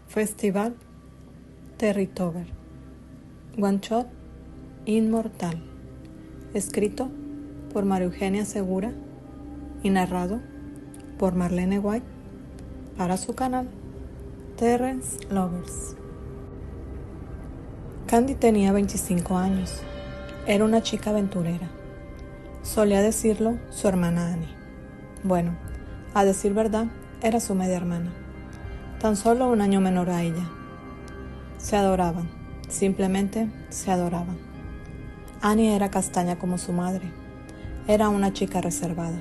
Festival Territover. One Shot Inmortal. Escrito por María Eugenia Segura y narrado por Marlene White para su canal Terrence Lovers. Candy tenía 25 años. Era una chica aventurera. Solía decirlo su hermana Annie. Bueno, a decir verdad, era su media hermana. Tan solo un año menor a ella. Se adoraban, simplemente se adoraban. Annie era castaña como su madre. Era una chica reservada.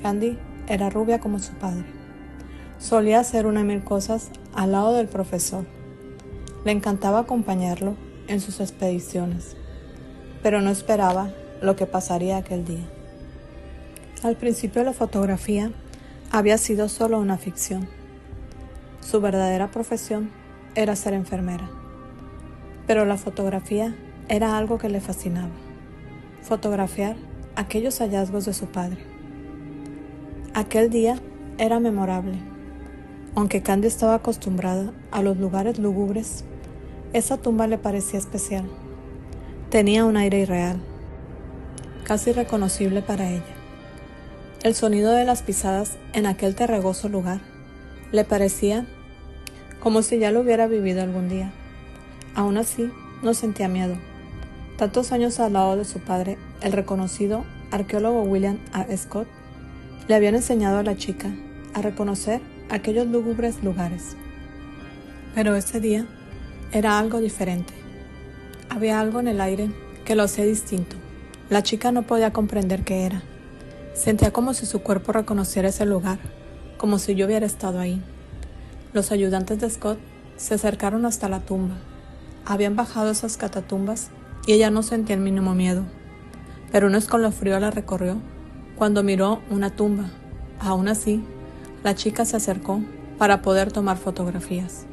Candy era rubia como su padre. Solía hacer una y mil cosas al lado del profesor. Le encantaba acompañarlo en sus expediciones, pero no esperaba lo que pasaría aquel día. Al principio la fotografía había sido solo una ficción. Su verdadera profesión era ser enfermera, pero la fotografía era algo que le fascinaba. Fotografiar aquellos hallazgos de su padre. Aquel día era memorable. Aunque Candy estaba acostumbrada a los lugares lúgubres, esa tumba le parecía especial. Tenía un aire irreal, casi reconocible para ella. El sonido de las pisadas en aquel terregoso lugar le parecía como si ya lo hubiera vivido algún día. Aún así, no sentía miedo. Tantos años al lado de su padre, el reconocido arqueólogo William A. Scott, le habían enseñado a la chica a reconocer aquellos lúgubres lugares. Pero ese día era algo diferente. Había algo en el aire que lo hacía distinto. La chica no podía comprender qué era. Sentía como si su cuerpo reconociera ese lugar, como si yo hubiera estado ahí. Los ayudantes de Scott se acercaron hasta la tumba. Habían bajado esas catatumbas y ella no sentía el mínimo miedo. Pero un escalofrío la recorrió cuando miró una tumba. Aún así, la chica se acercó para poder tomar fotografías.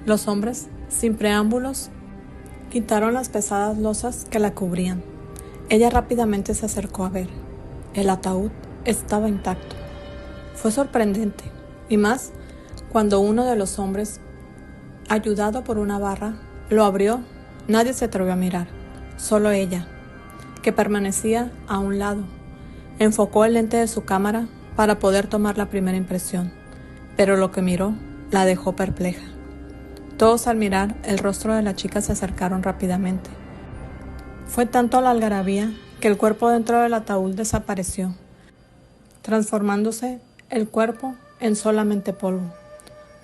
Los hombres, sin preámbulos, quitaron las pesadas losas que la cubrían. Ella rápidamente se acercó a ver. El ataúd estaba intacto. Fue sorprendente, y más cuando uno de los hombres, ayudado por una barra, lo abrió. Nadie se atrevió a mirar, solo ella, que permanecía a un lado. Enfocó el lente de su cámara para poder tomar la primera impresión, pero lo que miró la dejó perpleja. Todos al mirar el rostro de la chica se acercaron rápidamente. Fue tanto la algarabía que el cuerpo dentro del ataúd desapareció, transformándose el cuerpo en solamente polvo.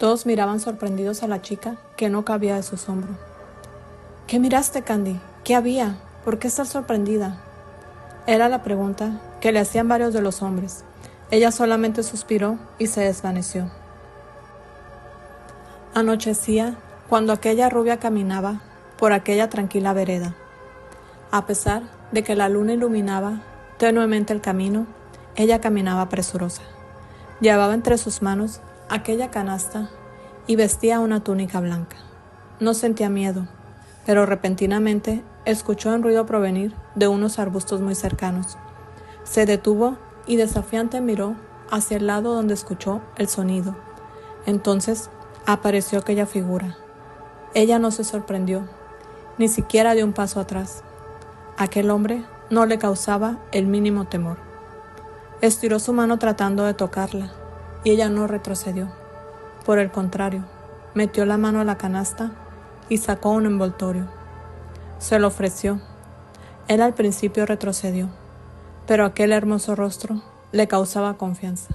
Todos miraban sorprendidos a la chica que no cabía de su asombro. ¿Qué miraste, Candy? ¿Qué había? ¿Por qué estás sorprendida? Era la pregunta que le hacían varios de los hombres. Ella solamente suspiró y se desvaneció. Anochecía cuando aquella rubia caminaba por aquella tranquila vereda. A pesar de que la luna iluminaba tenuemente el camino, ella caminaba presurosa. Llevaba entre sus manos aquella canasta y vestía una túnica blanca. No sentía miedo, pero repentinamente escuchó un ruido provenir de unos arbustos muy cercanos. Se detuvo y desafiante miró hacia el lado donde escuchó el sonido. Entonces apareció aquella figura. Ella no se sorprendió, ni siquiera dio un paso atrás. Aquel hombre no le causaba el mínimo temor. Estiró su mano tratando de tocarla, y ella no retrocedió. Por el contrario, metió la mano a la canasta y sacó un envoltorio. Se lo ofreció. Él al principio retrocedió, pero aquel hermoso rostro le causaba confianza.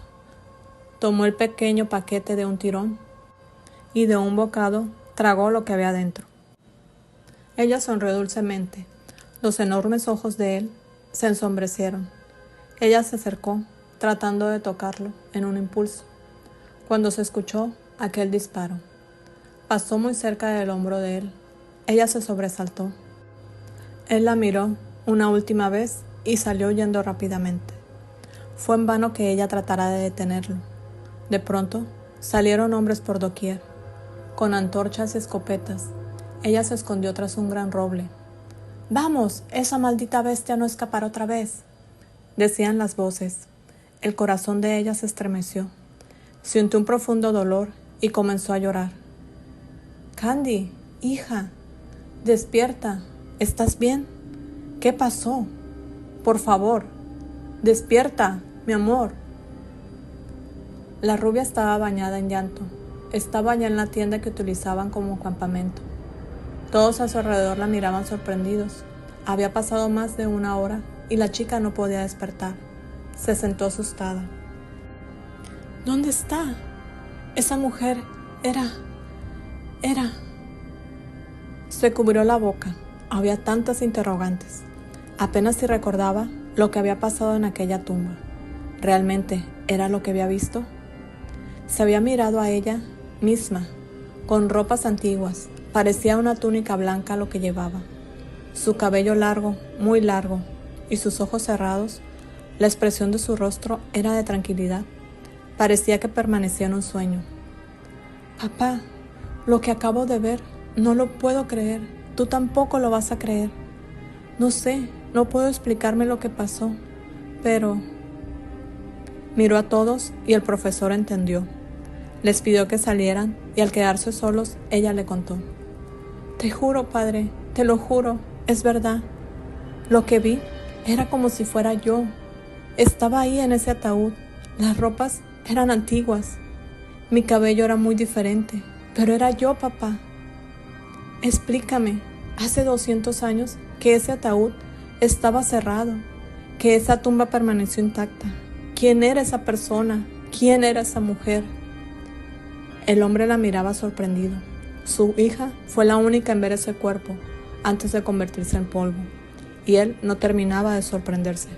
Tomó el pequeño paquete de un tirón y de un bocado tragó lo que había dentro. Ella sonrió dulcemente. Los enormes ojos de él se ensombrecieron. Ella se acercó, tratando de tocarlo en un impulso, cuando se escuchó aquel disparo. Pasó muy cerca del hombro de él. Ella se sobresaltó. Él la miró una última vez y salió huyendo rápidamente. Fue en vano que ella tratara de detenerlo. De pronto, salieron hombres por doquier, con antorchas y escopetas. Ella se escondió tras un gran roble. «¡Vamos! ¡Esa maldita bestia no escapará otra vez!», decían las voces. El corazón de ella se estremeció. Sintió un profundo dolor y comenzó a llorar. Candy, hija, despierta. ¿Estás bien? ¿Qué pasó? Por favor, despierta, mi amor. La rubia estaba bañada en llanto. Estaba allá en la tienda que utilizaban como campamento. Todos a su alrededor la miraban sorprendidos. Había pasado más de 1 hora y la chica no podía despertar. Se sentó asustada. ¿Dónde está? Esa mujer era... Se cubrió la boca. Había tantas interrogantes. Apenas si recordaba lo que había pasado en aquella tumba. ¿Realmente era lo que había visto? Se había mirado a ella misma, con ropas antiguas. Parecía una túnica blanca lo que llevaba. Su cabello largo, muy largo, y sus ojos cerrados. La expresión de su rostro era de tranquilidad. Parecía que permanecía en un sueño. Papá, lo que acabo de ver, no lo puedo creer. Tú tampoco lo vas a creer. No sé, no puedo explicarme lo que pasó, pero... Miró a todos y el profesor entendió. Les pidió que salieran y al quedarse solos, ella le contó. Te juro, padre, te lo juro, es verdad. Lo que vi era como si fuera yo. Estaba ahí en ese ataúd. Las ropas eran antiguas. Mi cabello era muy diferente, pero era yo, papá. Explícame, hace 200 años que ese ataúd estaba cerrado, que esa tumba permaneció intacta. ¿Quién era esa persona? ¿Quién era esa mujer? El hombre la miraba sorprendido. Su hija fue la única en ver ese cuerpo antes de convertirse en polvo, y él no terminaba de sorprenderse.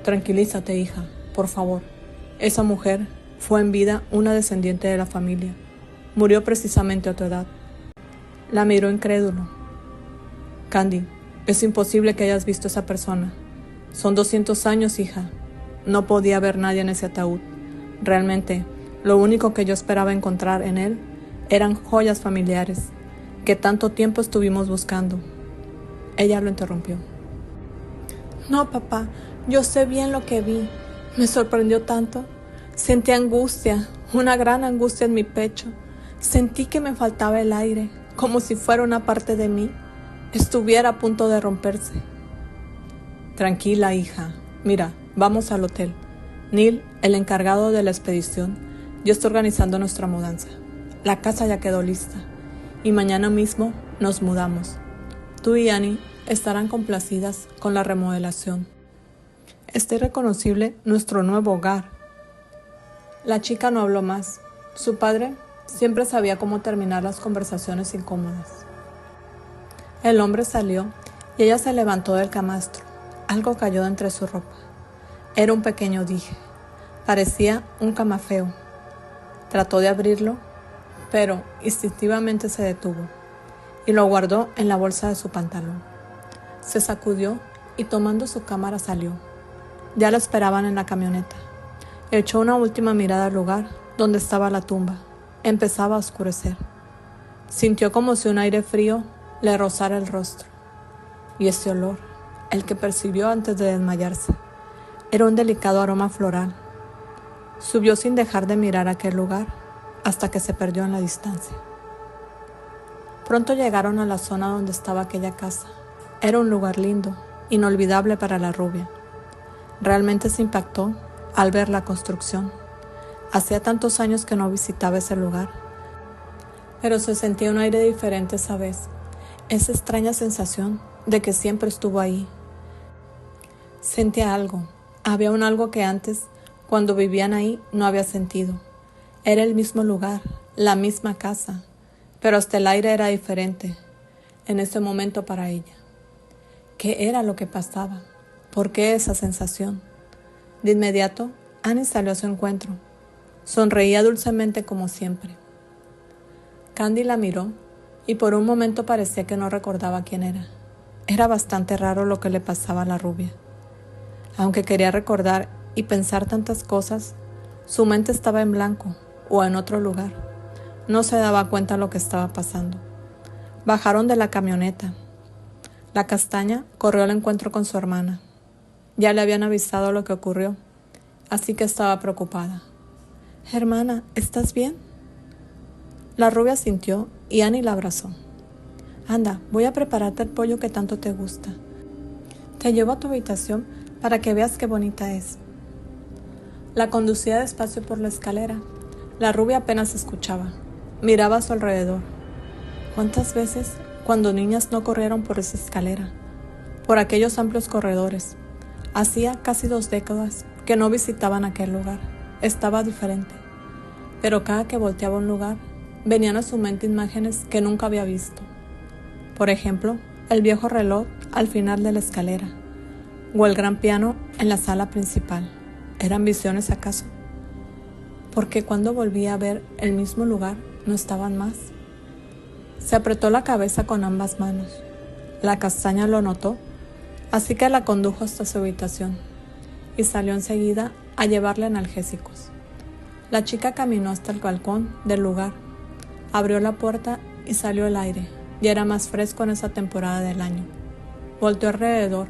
Tranquilízate, hija, por favor. Esa mujer fue en vida una descendiente de la familia. Murió precisamente a tu edad. La miró incrédulo. Candy, es imposible que hayas visto a esa persona. Son 200 años, hija. No podía haber nadie en ese ataúd. Realmente, lo único que yo esperaba encontrar en él eran joyas familiares que tanto tiempo estuvimos buscando. Ella lo interrumpió. No, papá, yo sé bien lo que vi. Me sorprendió tanto. Sentí angustia, una gran angustia en mi pecho. Sentí que me faltaba el aire, como si fuera una parte de mí estuviera a punto de romperse. Tranquila, hija. Mira, vamos al hotel. Neil, el encargado de la expedición, ya está organizando nuestra mudanza. La casa ya quedó lista y mañana mismo nos mudamos. Tú y Annie estarán complacidas con la remodelación. Está irreconocible nuestro nuevo hogar. La chica no habló más. Su padre siempre sabía cómo terminar las conversaciones incómodas. El hombre salió y ella se levantó del camastro. Algo cayó de entre su ropa. Era un pequeño dije. Parecía un camafeo. Trató de abrirlo, pero instintivamente se detuvo y lo guardó en la bolsa de su pantalón. Se sacudió y tomando su cámara salió. Ya lo esperaban en la camioneta. Echó una última mirada al lugar donde estaba la tumba. Empezaba a oscurecer. Sintió como si un aire frío le rozara el rostro. Y ese olor, el que percibió antes de desmayarse, era un delicado aroma floral. Subió sin dejar de mirar aquel lugar hasta que se perdió en la distancia. Pronto llegaron a la zona donde estaba aquella casa. Era un lugar lindo, inolvidable para la rubia. Realmente se impactó al ver la construcción. Hacía tantos años que no visitaba ese lugar, pero se sentía un aire diferente esa vez. Esa extraña sensación de que siempre estuvo ahí. Sentía algo. Había un algo que antes, cuando vivían ahí, no había sentido. Era el mismo lugar, la misma casa, pero hasta el aire era diferente en ese momento para ella. ¿Qué era lo que pasaba? ¿Por qué esa sensación? De inmediato, Annie salió a su encuentro. Sonreía dulcemente como siempre. Candy la miró y por un momento parecía que no recordaba quién era. Era bastante raro lo que le pasaba a la rubia. Aunque quería recordar y pensar tantas cosas, su mente estaba en blanco o en otro lugar. No se daba cuenta de lo que estaba pasando. Bajaron de la camioneta. La castaña corrió al encuentro con su hermana. Ya le habían avisado lo que ocurrió, así que estaba preocupada. «Hermana, ¿estás bien?» La rubia sintió y Annie la abrazó. Anda, voy a prepararte el pollo que tanto te gusta. Te llevo a tu habitación para que veas qué bonita es. La conducía despacio por la escalera. La rubia apenas escuchaba. Miraba a su alrededor. ¿Cuántas veces, cuando niñas, no corrieron por esa escalera, por aquellos amplios corredores? Hacía casi 2 décadas que no visitaban aquel lugar. Estaba diferente. Pero cada que volteaba un lugar, venían a su mente imágenes que nunca había visto. Por ejemplo, el viejo reloj al final de la escalera, o el gran piano en la sala principal. ¿Eran visiones acaso? Porque cuando volvía a ver el mismo lugar, no estaban más. Se apretó la cabeza con ambas manos. La castaña lo notó, así que la condujo hasta su habitación y salió enseguida a llevarle analgésicos. La chica caminó hasta el balcón del lugar, abrió la puerta y salió el aire, y era más fresco en esa temporada del año. Volteó alrededor.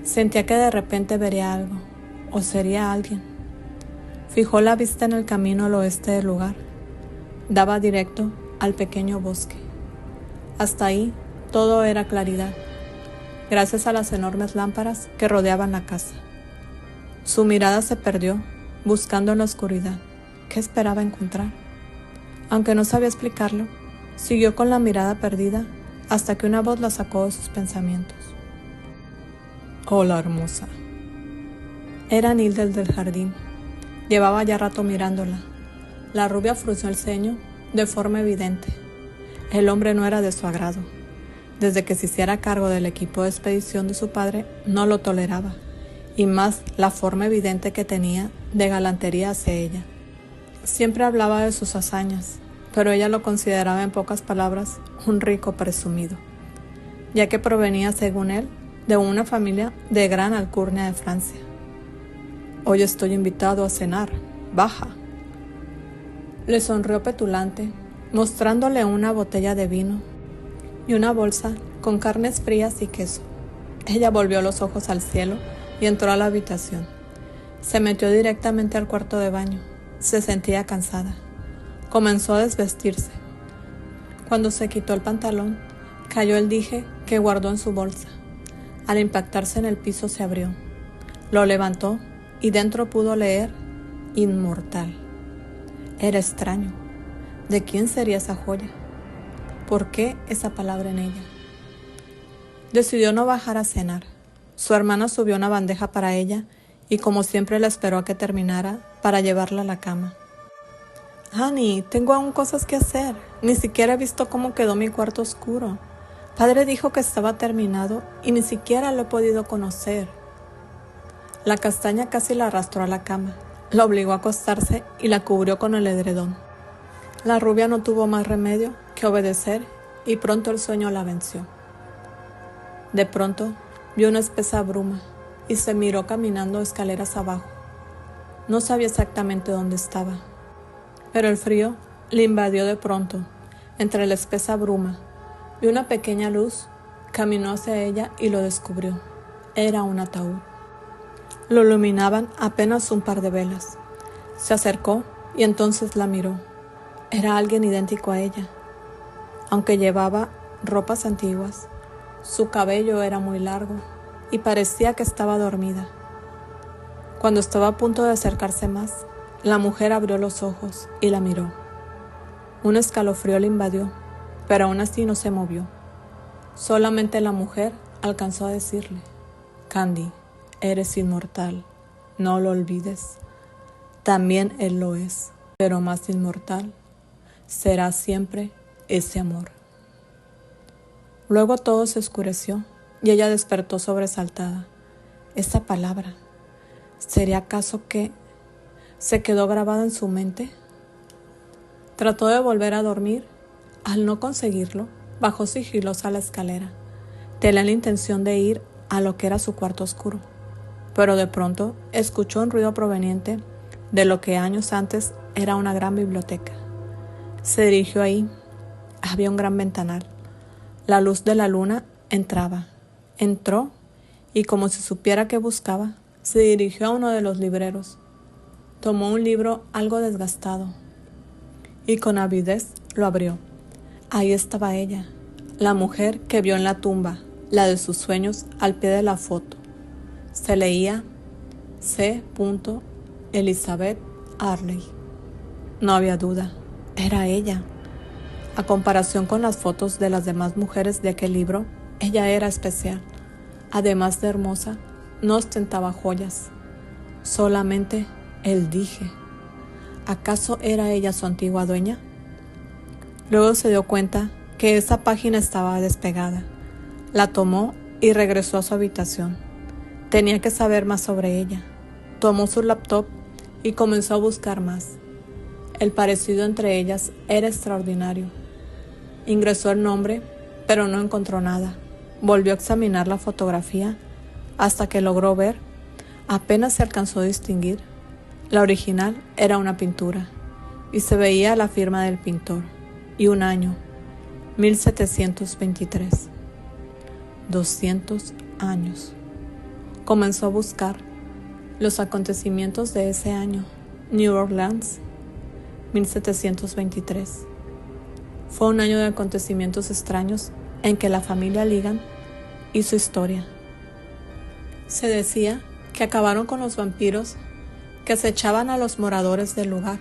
Sentía que de repente vería algo, o sería alguien. Fijó la vista en el camino al oeste del lugar. Daba directo al pequeño bosque. Hasta ahí todo era claridad, gracias a las enormes lámparas que rodeaban la casa. Su mirada se perdió, buscando en la oscuridad. ¿Qué esperaba encontrar? Aunque no sabía explicarlo, siguió con la mirada perdida hasta que una voz la sacó de sus pensamientos. Hola, hermosa. Era Nilde del jardín. Llevaba ya rato mirándola. La rubia frunció el ceño de forma evidente. El hombre no era de su agrado. Desde que se hiciera cargo del equipo de expedición de su padre, no lo toleraba, y más la forma evidente que tenía de galantería hacia ella. Siempre hablaba de sus hazañas, pero ella lo consideraba en pocas palabras un rico presumido, ya que provenía, según él, de una familia de gran alcurnia de Francia. Hoy estoy invitado a cenar, baja. Le sonrió petulante, mostrándole una botella de vino y una bolsa con carnes frías y queso. Ella volvió los ojos al cielo y entró a la habitación. Se metió directamente al cuarto de baño. Se sentía cansada. Comenzó a desvestirse. Cuando se quitó el pantalón, cayó el dije que guardó en su bolsa. Al impactarse en el piso se abrió. Lo levantó y dentro pudo leer Inmortal. Era extraño. ¿De quién sería esa joya? ¿Por qué esa palabra en ella? Decidió no bajar a cenar. Su hermana subió una bandeja para ella y como siempre la esperó a que terminara para llevarla a la cama. Annie, tengo aún cosas que hacer. Ni siquiera he visto cómo quedó mi cuarto oscuro. Padre dijo que estaba terminado y ni siquiera lo he podido conocer. La castaña casi la arrastró a la cama. La obligó a acostarse y la cubrió con el edredón. La rubia no tuvo más remedio que obedecer y pronto el sueño la venció. De pronto vio una espesa bruma y se miró caminando escaleras abajo. No sabía exactamente dónde estaba, pero el frío le invadió de pronto. Entre la espesa bruma vio una pequeña luz, caminó hacia ella y lo descubrió. Era un ataúd. Lo iluminaban apenas un par de velas. Se acercó y entonces la miró. Era alguien idéntico a ella, aunque llevaba ropas antiguas. Su cabello era muy largo y parecía que estaba dormida. Cuando estaba a punto de acercarse más, la mujer abrió los ojos y la miró. Un escalofrío le invadió, pero aún así no se movió. Solamente la mujer alcanzó a decirle: Candy, eres inmortal, no lo olvides. También él lo es, pero más inmortal será siempre ese amor. Luego todo se oscureció y ella despertó sobresaltada. Esa palabra, ¿sería acaso que se quedó grabada en su mente? Trató de volver a dormir. Al no conseguirlo, bajó sigilosa la escalera. Tenía la intención de ir a lo que era su cuarto oscuro, pero de pronto escuchó un ruido proveniente de lo que años antes era una gran biblioteca. Se dirigió ahí. Había un gran ventanal. La luz de la luna entraba. Entró y, como si supiera qué buscaba, se dirigió a uno de los libreros. Tomó un libro algo desgastado y con avidez lo abrió. Ahí estaba ella, la mujer que vio en la tumba, la de sus sueños, al pie de la foto. Se leía C. Elizabeth Arley. No había duda, era ella. A comparación con las fotos de las demás mujeres de aquel libro, ella era especial. Además de hermosa, no ostentaba joyas. Solamente el dije. ¿Acaso era ella su antigua dueña? Luego se dio cuenta que esa página estaba despegada. La tomó y regresó a su habitación. Tenía que saber más sobre ella. Tomó su laptop y comenzó a buscar más. El parecido entre ellas era extraordinario. Ingresó el nombre, pero no encontró nada. Volvió a examinar la fotografía hasta que logró ver, apenas se alcanzó a distinguir. La original era una pintura y se veía la firma del pintor y un año, 1723. 200 años. Comenzó a buscar los acontecimientos de ese año. New Orleans, 1723. Fue un año de acontecimientos extraños en que la familia Ligan hizo historia. Se decía que acabaron con los vampiros que acechaban a los moradores del lugar.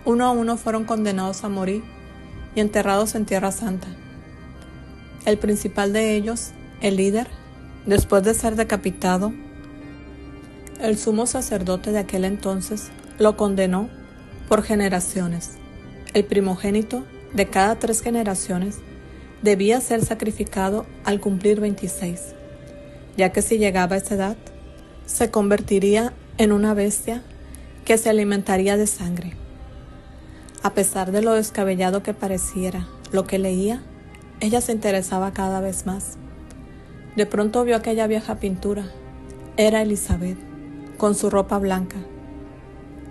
Uno a uno fueron condenados a morir y enterrados en Tierra Santa. El principal de ellos, el líder, después de ser decapitado, el sumo sacerdote de aquel entonces lo condenó por generaciones. El primogénito de cada 3 generaciones debía ser sacrificado al cumplir 26, ya que si llegaba a esa edad, se convertiría en una bestia que se alimentaría de sangre. A pesar de lo descabellado que pareciera lo que leía, ella se interesaba cada vez más. De pronto vio aquella vieja pintura. Era Elizabeth, con su ropa blanca.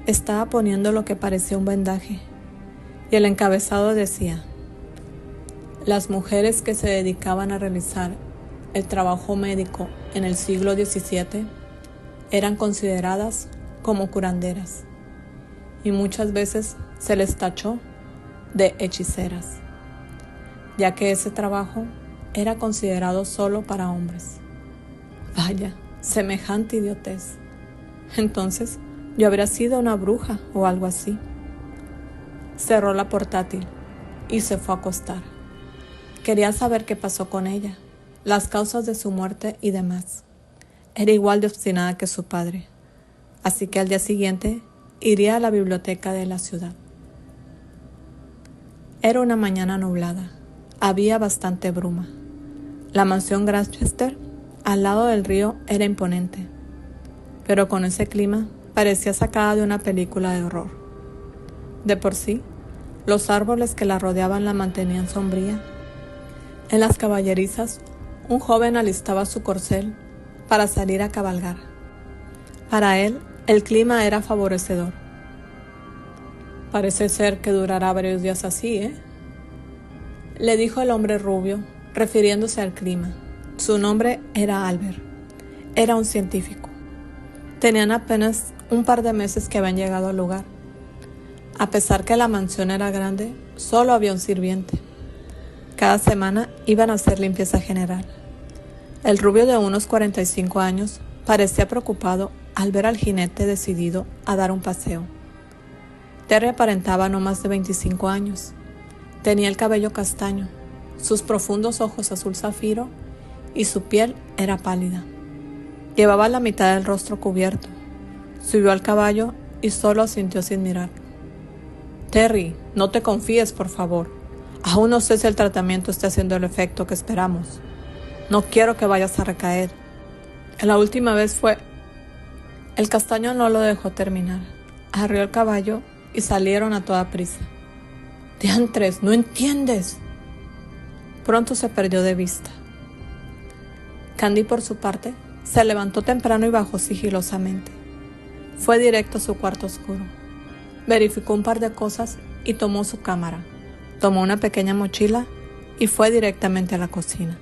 Estaba poniendo lo que parecía un vendaje, y el encabezado decía: las mujeres que se dedicaban a realizar el trabajo médico en el siglo XVII eran consideradas como curanderas, y muchas veces se les tachó de hechiceras, ya que ese trabajo era considerado solo para hombres. Vaya, semejante idiotez. Entonces, yo habría sido una bruja o algo así. Cerró la portátil y se fue a acostar. Quería saber qué pasó con ella, las causas de su muerte y demás. Era igual de obstinada que su padre, así que al día siguiente iría a la biblioteca de la ciudad. Era una mañana nublada. Había bastante bruma. La mansión Granchester, al lado del río, era imponente, pero con ese clima parecía sacada de una película de horror. De por sí, los árboles que la rodeaban la mantenían sombría. En las caballerizas, un joven alistaba su corcel para salir a cabalgar. Para él, el clima era favorecedor. Parece ser que durará varios días así, le dijo el hombre rubio, refiriéndose al clima. Su nombre era Albert. Era un científico. Tenían apenas un par de meses que habían llegado al lugar. A pesar que la mansión era grande, solo había un sirviente. Cada semana iban a hacer limpieza general. El rubio de unos 45 años parecía preocupado al ver al jinete decidido a dar un paseo. Terry aparentaba no más de 25 años. Tenía el cabello castaño, sus profundos ojos azul zafiro y su piel era pálida. Llevaba la mitad del rostro cubierto. Subió al caballo y solo asintió sin mirar. Terry, no te confíes, por favor. Aún no sé si el tratamiento está haciendo el efecto que esperamos. No quiero que vayas a recaer. La última vez fue... El castaño no lo dejó terminar. Arreó el caballo y salieron a toda prisa. ¡Diantres! ¿No entiendes? Pronto se perdió de vista. Candy, por su parte, se levantó temprano y bajó sigilosamente. Fue directo a su cuarto oscuro. Verificó un par de cosas y tomó su cámara. Tomó una pequeña mochila y fue directamente a la cocina.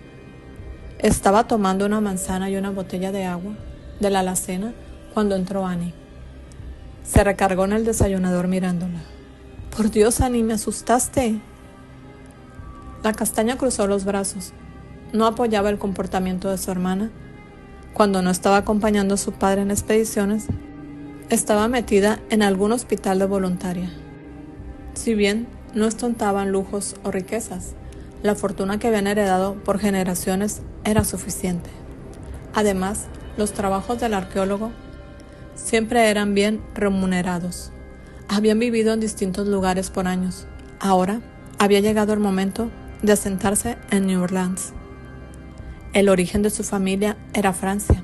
Estaba tomando una manzana y una botella de agua de la alacena cuando entró Annie. Se recargó en el desayunador mirándola. «Por Dios, Annie, me asustaste». La castaña cruzó los brazos. No apoyaba el comportamiento de su hermana. Cuando no estaba acompañando a su padre en expediciones, estaba metida en algún hospital de voluntaria. Si bien no ostentaban lujos o riquezas, la fortuna que habían heredado por generaciones era suficiente. Además, los trabajos del arqueólogo siempre eran bien remunerados. Habían vivido en distintos lugares por años. Ahora había llegado el momento de asentarse en New Orleans. El origen de su familia era Francia,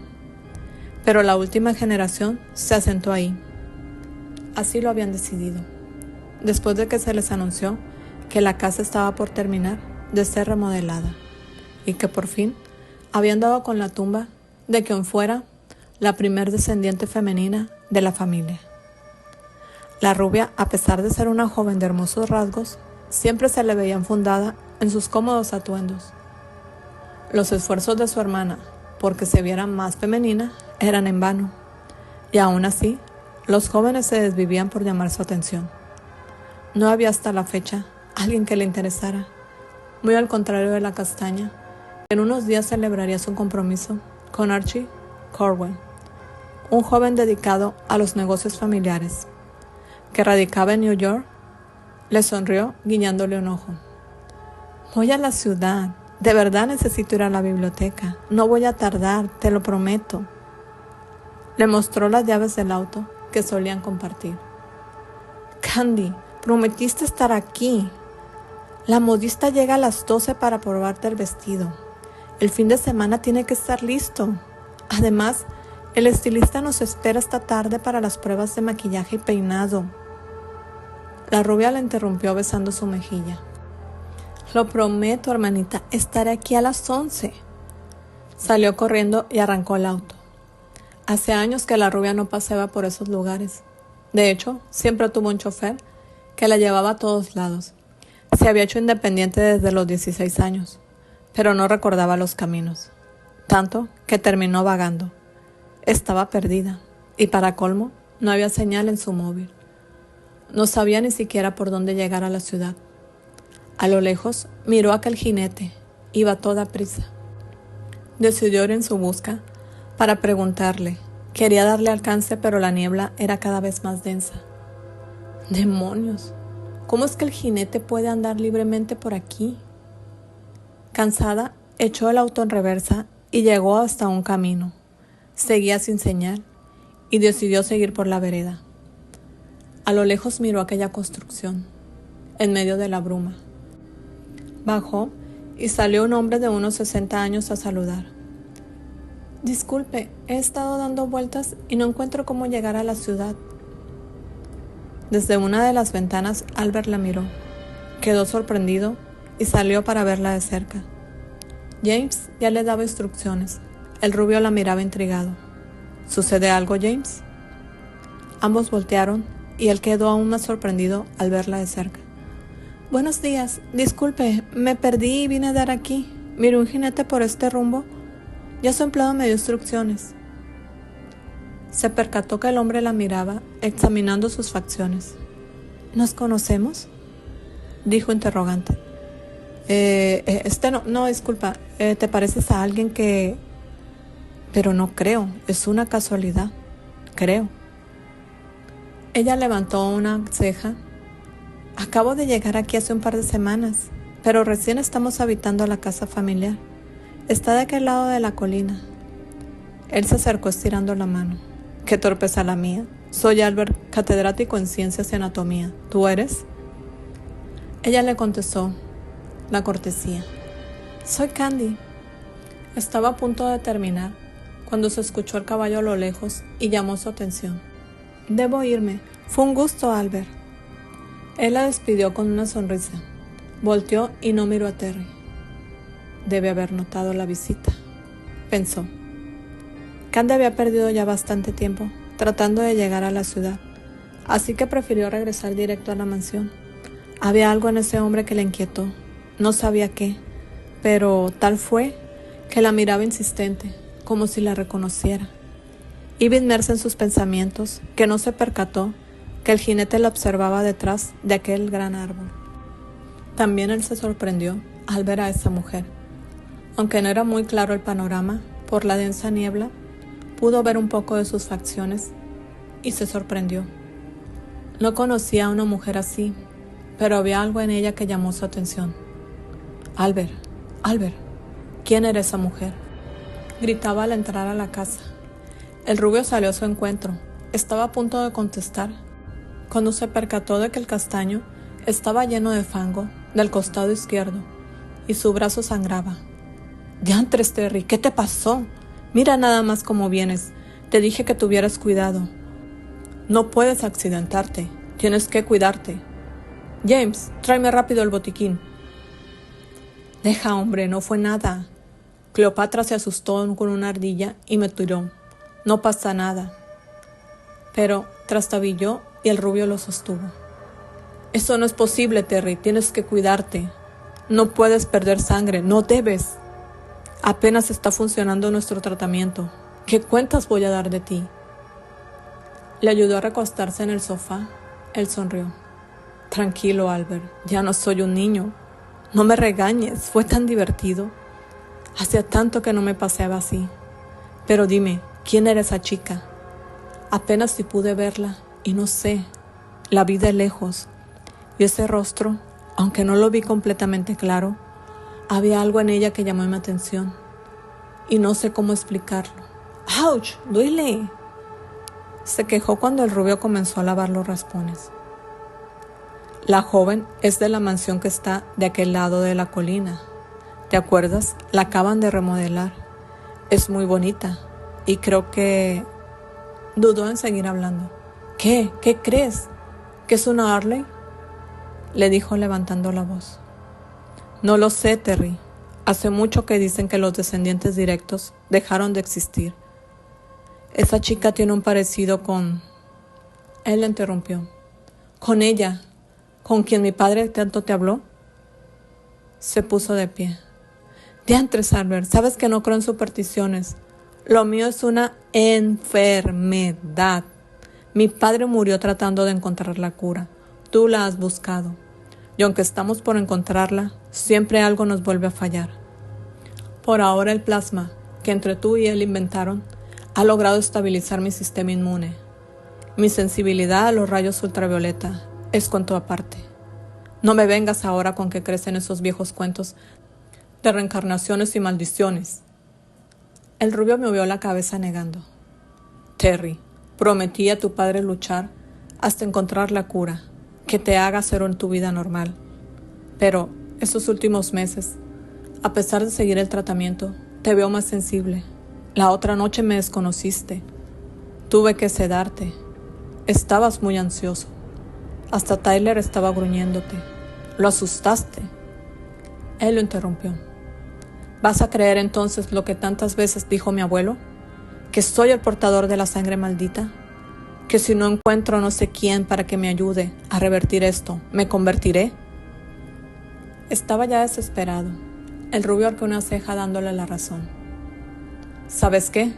pero la última generación se asentó ahí. Así lo habían decidido, después de que se les anunció que la casa estaba por terminar de ser remodelada y que por fin habían dado con la tumba de quien fuera la primer descendiente femenina de la familia. La rubia, a pesar de ser una joven de hermosos rasgos, siempre se le veía enfundada en sus cómodos atuendos. Los esfuerzos de su hermana porque se viera más femenina eran en vano, y aún así, los jóvenes se desvivían por llamar su atención. No había hasta la fecha alguien que le interesara, muy al contrario de la castaña, que en unos días celebraría su compromiso con Archie Corwell, un joven dedicado a los negocios familiares, que radicaba en New York. Le sonrió guiñándole un ojo. Voy a la ciudad. De verdad necesito ir a la biblioteca. No voy a tardar, te lo prometo. Le mostró las llaves del auto que solían compartir. Candy, prometiste estar aquí. La modista llega a las 12 para probarte el vestido. El fin de semana tiene que estar listo. Además, el estilista nos espera esta tarde para las pruebas de maquillaje y peinado. La rubia la interrumpió besando su mejilla. Lo prometo, hermanita, estaré aquí a las 11. Salió corriendo y arrancó el auto. Hace años que la rubia no paseaba por esos lugares. De hecho, siempre tuvo un chofer que la llevaba a todos lados. Se había hecho independiente desde los 16 años, pero no recordaba los caminos, tanto que terminó vagando. Estaba perdida, y para colmo, no había señal en su móvil. No sabía ni siquiera por dónde llegar a la ciudad. A lo lejos miró a aquel jinete, iba a toda prisa. Decidió ir en su busca para preguntarle. Quería darle alcance, pero la niebla era cada vez más densa. ¡Demonios! ¿Cómo es que el jinete puede andar libremente por aquí? Cansada, echó el auto en reversa y llegó hasta un camino. Seguía sin señal y decidió seguir por la vereda. A lo lejos miró aquella construcción, en medio de la bruma. Bajó y salió un hombre de unos 60 años a saludar. Disculpe, he estado dando vueltas y no encuentro cómo llegar a la ciudad. Desde una de las ventanas, Albert la miró. Quedó sorprendido y salió para verla de cerca. James ya le daba instrucciones. El rubio la miraba intrigado. ¿Sucede algo, James? Ambos voltearon y él quedó aún más sorprendido al verla de cerca. Buenos días, disculpe, me perdí y vine a dar aquí. Miré un jinete por este rumbo. Ya su empleado me dio instrucciones. Se percató que el hombre la miraba, examinando sus facciones. ¿Nos conocemos?, dijo interrogante. No, disculpa, ¿te pareces a alguien que...? Pero no creo, es una casualidad, creo. Ella levantó una ceja. Acabo de llegar aquí hace un par de semanas, pero recién estamos habitando la casa familiar. Está de aquel lado de la colina. Él se acercó estirando la mano. Qué torpeza la mía. Soy Albert, catedrático en ciencias y anatomía. ¿Tú eres? Ella le contestó la cortesía. Soy Candy. Estaba a punto de terminar cuando se escuchó el caballo a lo lejos y llamó su atención. Debo irme. Fue un gusto, Albert. Él la despidió con una sonrisa. Volteó y no miró a Terry. Debe haber notado la visita, pensó. Candy había perdido ya bastante tiempo tratando de llegar a la ciudad, así que prefirió regresar directo a la mansión. Había algo en ese hombre que le inquietó. No sabía qué, pero tal fue que la miraba insistente, como si la reconociera. Iba inmersa en sus pensamientos, que no se percató que el jinete la observaba detrás de aquel gran árbol. También él se sorprendió al ver a esa mujer. Aunque no era muy claro el panorama, por la densa niebla, pudo ver un poco de sus facciones y se sorprendió. No conocía a una mujer así, pero había algo en ella que llamó su atención. Albert, ¿quién era esa mujer?, gritaba al entrar a la casa. El rubio salió a su encuentro. Estaba a punto de contestar, cuando se percató de que el castaño estaba lleno de fango del costado izquierdo y su brazo sangraba. «Diantres, Terry, ¿qué te pasó? Mira nada más cómo vienes. Te dije que tuvieras cuidado. No puedes accidentarte. Tienes que cuidarte. James, tráeme rápido el botiquín». «Deja, hombre, no fue nada». Cleopatra se asustó con una ardilla y me tiró. «No pasa nada». Pero trastabilló y el rubio lo sostuvo. «Eso no es posible, Terry. Tienes que cuidarte. No puedes perder sangre. No debes. Apenas está funcionando nuestro tratamiento. ¿Qué cuentas voy a dar de ti?». Le ayudó a recostarse en el sofá. Él sonrió. «Tranquilo, Albert. Ya no soy un niño. No me regañes. Fue tan divertido. Hacía tanto que no me paseaba así. Pero dime, ¿quién era esa chica?». Apenas si pude verla, y no sé, la vi de lejos. Y ese rostro, aunque no lo vi completamente claro, había algo en ella que llamó mi atención. Y no sé cómo explicarlo. ¡Auch! ¡Duele! Se quejó cuando el rubio comenzó a lavar los raspones. «La joven es de la mansión que está de aquel lado de la colina. ¿Te acuerdas? La acaban de remodelar. Es muy bonita. Y creo que...». Dudó en seguir hablando. «¿Qué? ¿Qué crees? ¿Que es una Harley?», le dijo levantando la voz. «No lo sé, Terry. Hace mucho que dicen que los descendientes directos dejaron de existir. Esa chica tiene un parecido con...». Él le interrumpió. «¿Con ella? ¿Con quien mi padre tanto te habló?». Se puso de pie. «Diantres, Albert, sabes que no creo en supersticiones. Lo mío es una enfermedad. Mi padre murió tratando de encontrar la cura. Tú la has buscado. Y aunque estamos por encontrarla, siempre algo nos vuelve a fallar. Por ahora el plasma, que entre tú y él inventaron, ha logrado estabilizar mi sistema inmune. Mi sensibilidad a los rayos ultravioleta es cuanto aparte. No me vengas ahora con que crees en esos viejos cuentos de reencarnaciones y maldiciones». El rubio movió la cabeza negando. «Terry, prometí a tu padre luchar hasta encontrar la cura, que te haga cero en tu vida normal. Pero esos últimos meses, a pesar de seguir el tratamiento, te veo más sensible. La otra noche me desconociste. Tuve que sedarte. Estabas muy ansioso. Hasta Tyler estaba gruñéndote. Lo asustaste». Él lo interrumpió. «¿Vas a creer entonces lo que tantas veces dijo mi abuelo? ¿Que soy el portador de la sangre maldita? ¿Que si no encuentro no sé quién para que me ayude a revertir esto, me convertiré?». Estaba ya desesperado. El rubio arqueó una ceja dándole la razón. «¿Sabes qué?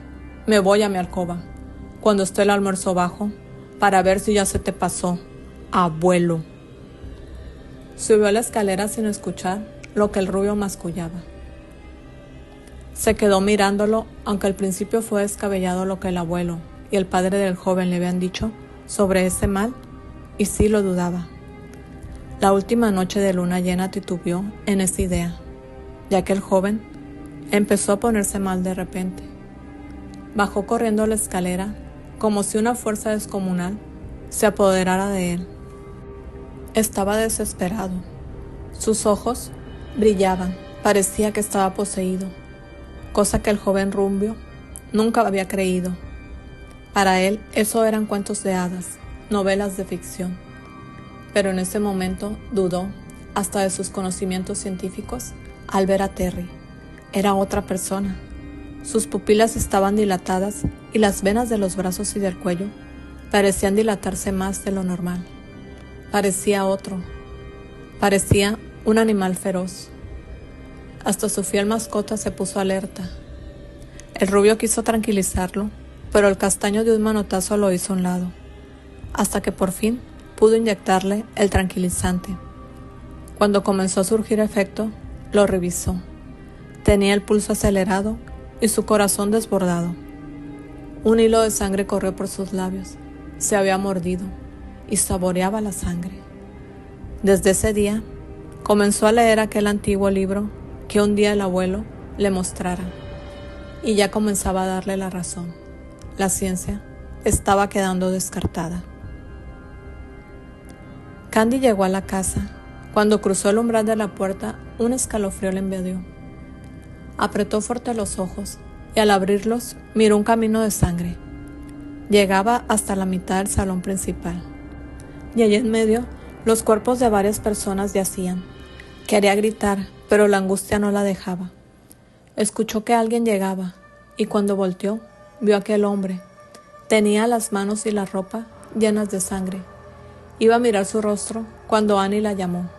Me voy a mi alcoba, cuando esté el almuerzo bajo, para ver si ya se te pasó, abuelo». Subió a la escalera sin escuchar lo que el rubio mascullaba. Se quedó mirándolo, aunque al principio fue descabellado lo que el abuelo y el padre del joven le habían dicho sobre ese mal, y sí lo dudaba. La última noche de luna llena titubeó en esa idea, ya que el joven empezó a ponerse mal de repente. Bajó corriendo la escalera, como si una fuerza descomunal se apoderara de él. Estaba desesperado. Sus ojos brillaban, parecía que estaba poseído, cosa que el joven rubio nunca había creído. Para él eso eran cuentos de hadas, novelas de ficción. Pero en ese momento dudó hasta de sus conocimientos científicos al ver a Terry. Era otra persona. Sus pupilas estaban dilatadas y las venas de los brazos y del cuello parecían dilatarse más de lo normal. Parecía otro. Parecía un animal feroz. Hasta su fiel mascota se puso alerta. El rubio quiso tranquilizarlo, pero el castaño de un manotazo lo hizo a un lado, hasta que por fin pudo inyectarle el tranquilizante. Cuando comenzó a surgir efecto, Lo revisó. Tenía el pulso acelerado y su corazón desbordado. Un hilo de sangre corrió por sus labios. Se había mordido y saboreaba la sangre. Desde ese día, comenzó a leer aquel antiguo libro que un día el abuelo le mostrara, y ya comenzaba a darle la razón. La ciencia estaba quedando descartada. Candy llegó a la casa. Cuando cruzó el umbral de la puerta, un escalofrío le invadió. Apretó fuerte los ojos y al abrirlos miró un camino de sangre. Llegaba hasta la mitad del salón principal. Y allí en medio, los cuerpos de varias personas yacían. Quería gritar, pero la angustia no la dejaba. Escuchó que alguien llegaba y cuando volteó, vio a aquel hombre. Tenía las manos y la ropa llenas de sangre. Iba a mirar su rostro cuando Annie la llamó.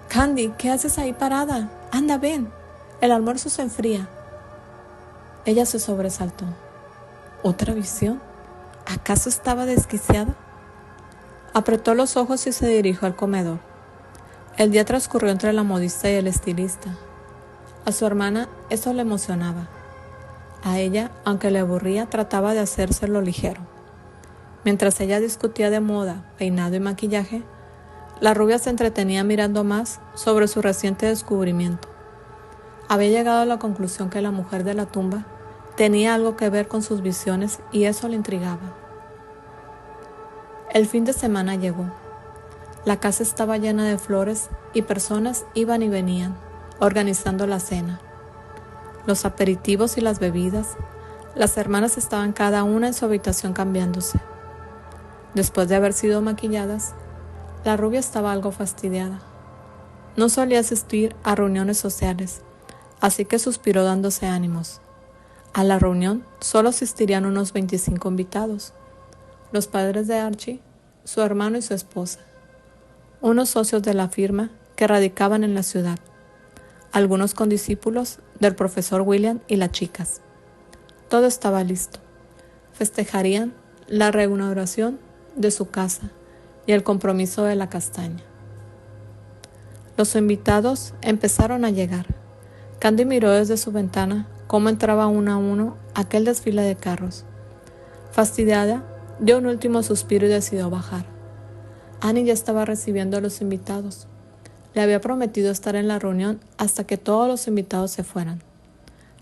«Candy, ¿qué haces ahí parada? Anda, ven. El almuerzo se enfría». Ella se sobresaltó. ¿Otra visión? ¿Acaso estaba desquiciada? Apretó los ojos y se dirigió al comedor. El día transcurrió entre la modista y el estilista. A su hermana eso le emocionaba. A ella, aunque le aburría, trataba de hacérselo ligero. Mientras ella discutía de moda, peinado y maquillaje, la rubia se entretenía mirando más sobre su reciente descubrimiento. Había llegado a la conclusión que la mujer de la tumba tenía algo que ver con sus visiones y eso le intrigaba. El fin de semana llegó. La casa estaba llena de flores y personas iban y venían, organizando la cena. Los aperitivos y las bebidas, las hermanas estaban cada una en su habitación cambiándose. Después de haber sido maquilladas, la rubia estaba algo fastidiada. No solía asistir a reuniones sociales, así que suspiró dándose ánimos. A la reunión solo asistirían unos 25 invitados, los padres de Archie, su hermano y su esposa, unos socios de la firma que radicaban en la ciudad, algunos condiscípulos del profesor William y las chicas. Todo estaba listo. Festejarían la reinauguración de su casa y el compromiso de la castaña. Los invitados empezaron a llegar. Candy miró desde su ventana cómo entraba uno a uno aquel desfile de carros. Fastidiada, dio un último suspiro y decidió bajar. Annie ya estaba recibiendo a los invitados. Le había prometido estar en la reunión hasta que todos los invitados se fueran.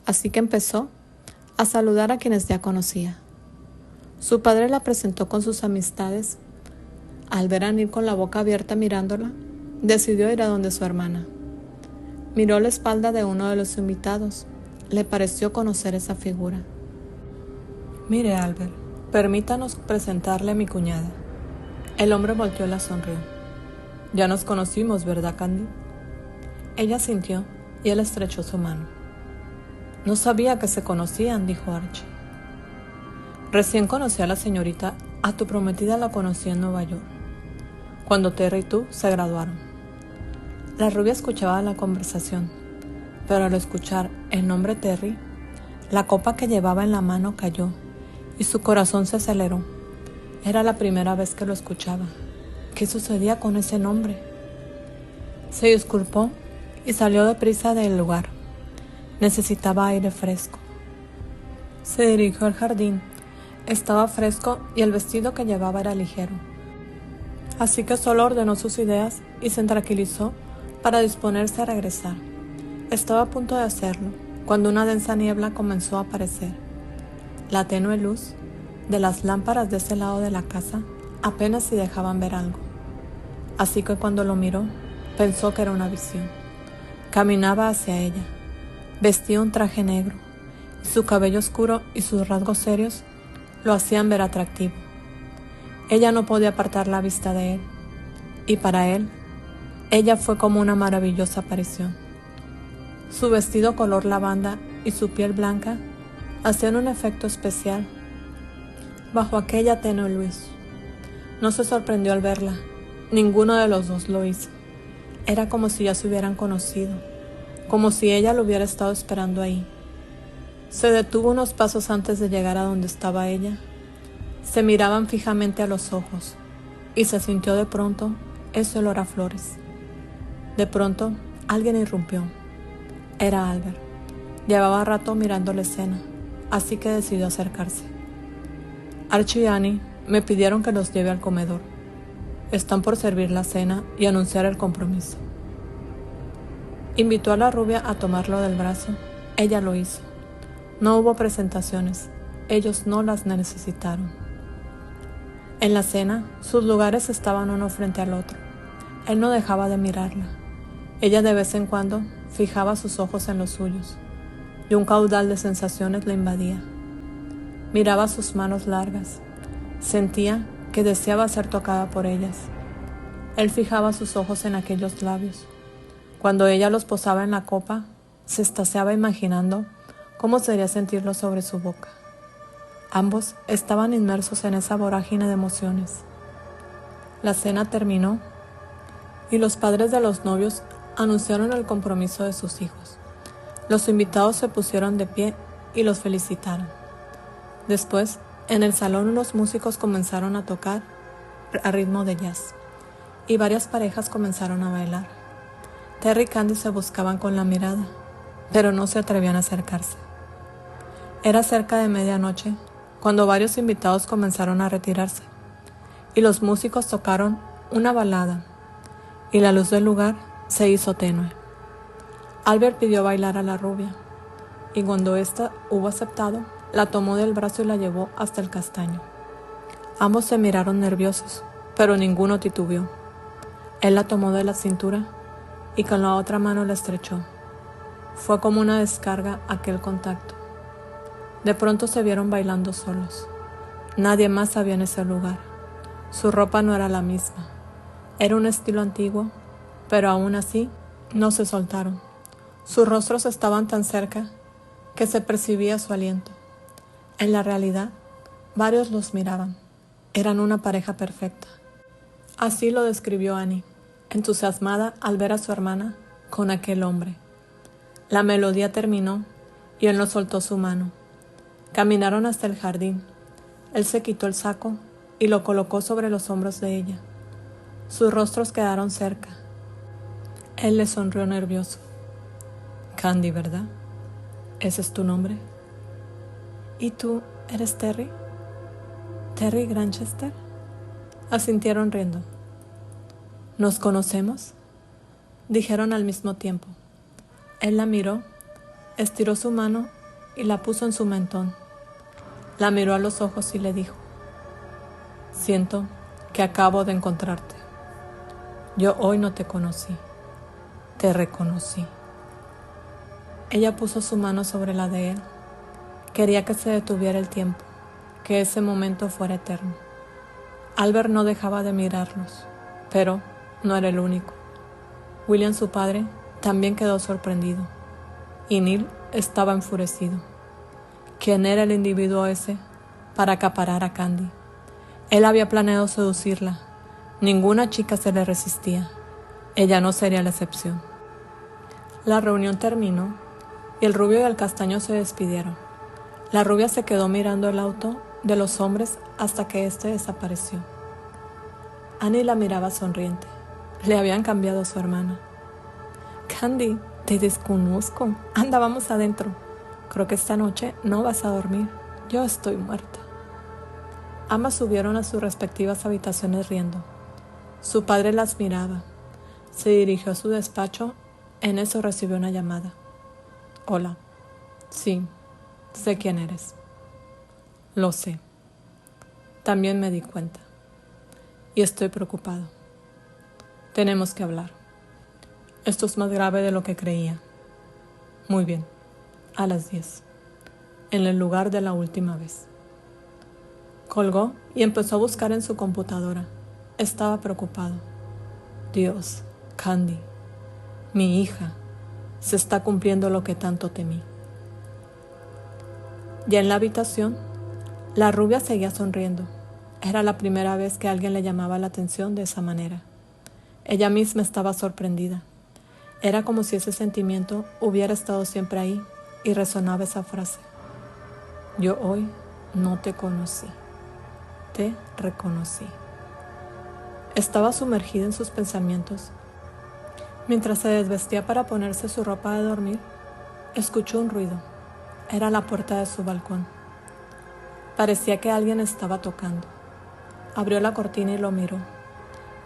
Así que empezó a saludar a quienes ya conocía. Su padre la presentó con sus amistades. Al ver a Annie con la boca abierta mirándola, decidió ir a donde su hermana. Miró la espalda de uno de los invitados. Le pareció conocer esa figura. «Mire, Albert, permítanos presentarle a mi cuñada». El hombre volteó y la sonrió. «Ya nos conocimos, ¿verdad, Candy?». Ella sintió y él estrechó su mano. «No sabía que se conocían», dijo Archie. «Recién conocí a la señorita. A tu prometida la conocí en Nueva York, cuando Terry y tú se graduaron». La rubia escuchaba la conversación, pero al escuchar el nombre Terry, la copa que llevaba en la mano cayó y su corazón se aceleró. Era la primera vez que lo escuchaba. ¿Qué sucedía con ese nombre? Se disculpó y salió deprisa del lugar. Necesitaba aire fresco. Se dirigió al jardín. Estaba fresco y el vestido que llevaba era ligero. Así que solo ordenó sus ideas y se tranquilizó para disponerse a regresar. Estaba a punto de hacerlo cuando una densa niebla comenzó a aparecer. La tenue luz de las lámparas de ese lado de la casa apenas si dejaban ver algo. Así que cuando lo miró, pensó que era una visión. Caminaba hacia ella. Vestía un traje negro y su cabello oscuro y sus rasgos serios lo hacían ver atractivo. Ella no podía apartar la vista de él, y para él, ella fue como una maravillosa aparición. Su vestido color lavanda y su piel blanca hacían un efecto especial bajo aquella tenue luz. No se sorprendió al verla, ninguno de los dos lo hizo. Era como si ya se hubieran conocido, como si ella lo hubiera estado esperando ahí. Se detuvo unos pasos antes de llegar a donde estaba ella. Se miraban fijamente a los ojos y se sintió de pronto ese olor a flores. De pronto, alguien irrumpió. Era Albert. Llevaba rato mirando la escena, así que decidió acercarse. Archie y Annie me pidieron que los lleve al comedor. Están por servir la cena y anunciar el compromiso. Invitó a la rubia a tomarlo del brazo. Ella lo hizo. No hubo presentaciones. Ellos no las necesitaron. En la cena, sus lugares estaban uno frente al otro. Él no dejaba de mirarla. Ella de vez en cuando fijaba sus ojos en los suyos, y un caudal de sensaciones le invadía. Miraba sus manos largas. Sentía que deseaba ser tocada por ellas. Él fijaba sus ojos en aquellos labios. Cuando ella los posaba en la copa, se extasiaba imaginando cómo sería sentirlo sobre su boca. Ambos estaban inmersos en esa vorágine de emociones. La cena terminó y los padres de los novios anunciaron el compromiso de sus hijos. Los invitados se pusieron de pie y los felicitaron. Después, en el salón unos músicos comenzaron a tocar a ritmo de jazz y varias parejas comenzaron a bailar. Terry y Candy se buscaban con la mirada, pero no se atrevían a acercarse. Era cerca de medianoche cuando varios invitados comenzaron a retirarse y los músicos tocaron una balada y la luz del lugar se hizo tenue. Albert pidió bailar a la rubia y cuando ésta hubo aceptado, la tomó del brazo y la llevó hasta el castaño. Ambos se miraron nerviosos, pero ninguno titubeó. Él la tomó de la cintura y con la otra mano la estrechó. Fue como una descarga aquel contacto. De pronto se vieron bailando solos. Nadie más había en ese lugar. Su ropa no era la misma. Era un estilo antiguo, pero aún así no se soltaron. Sus rostros estaban tan cerca que se percibía su aliento. En la realidad, varios los miraban. Eran una pareja perfecta. Así lo describió Annie, entusiasmada al ver a su hermana con aquel hombre. La melodía terminó y él no soltó su mano. Caminaron hasta el jardín. Él se quitó el saco y lo colocó sobre los hombros de ella. Sus rostros quedaron cerca. Él le sonrió nervioso. Candy, ¿verdad? ¿Ese es tu nombre? ¿Y tú eres Terry? ¿Terry Granchester? Asintieron riendo. ¿Nos conocemos?, dijeron al mismo tiempo. Él la miró, estiró su mano y la puso en su mentón. La miró a los ojos y le dijo: siento que acabo de encontrarte. Yo hoy no te conocí, te reconocí. Ella puso su mano sobre la de él. Quería que se detuviera el tiempo, que ese momento fuera eterno. Albert no dejaba de mirarlos, pero no era el único. William, su padre, también quedó sorprendido, y Neil estaba enfurecido. ¿Quién era el individuo ese para acaparar a Candy? Él había planeado seducirla. Ninguna chica se le resistía. Ella no sería la excepción. La reunión terminó y el rubio y el castaño se despidieron. La rubia se quedó mirando el auto de los hombres hasta que éste desapareció. Annie la miraba sonriente. Le habían cambiado a su hermana. Candy, te desconozco. Anda, vamos adentro. Creo que esta noche no vas a dormir. Yo estoy muerta. Ambas subieron a sus respectivas habitaciones riendo. Su padre las miraba. Se dirigió a su despacho. En eso recibió una llamada. Hola. Sí, sé quién eres. Lo sé. También me di cuenta. Y estoy preocupado. Tenemos que hablar. Esto es más grave de lo que creía. Muy bien. A las 10. En el lugar de la última vez. Colgó y empezó a buscar en su computadora. Estaba preocupado. Dios, Candy, mi hija, se está cumpliendo lo que tanto temí. Ya en la habitación, la rubia seguía sonriendo. Era la primera vez que alguien le llamaba la atención de esa manera. Ella misma estaba sorprendida. Era como si ese sentimiento hubiera estado siempre ahí y resonaba esa frase. Yo hoy no te conocí, te reconocí. Estaba sumergida en sus pensamientos. Mientras se desvestía para ponerse su ropa de dormir, escuchó un ruido. Era la puerta de su balcón. Parecía que alguien estaba tocando. Abrió la cortina y lo miró.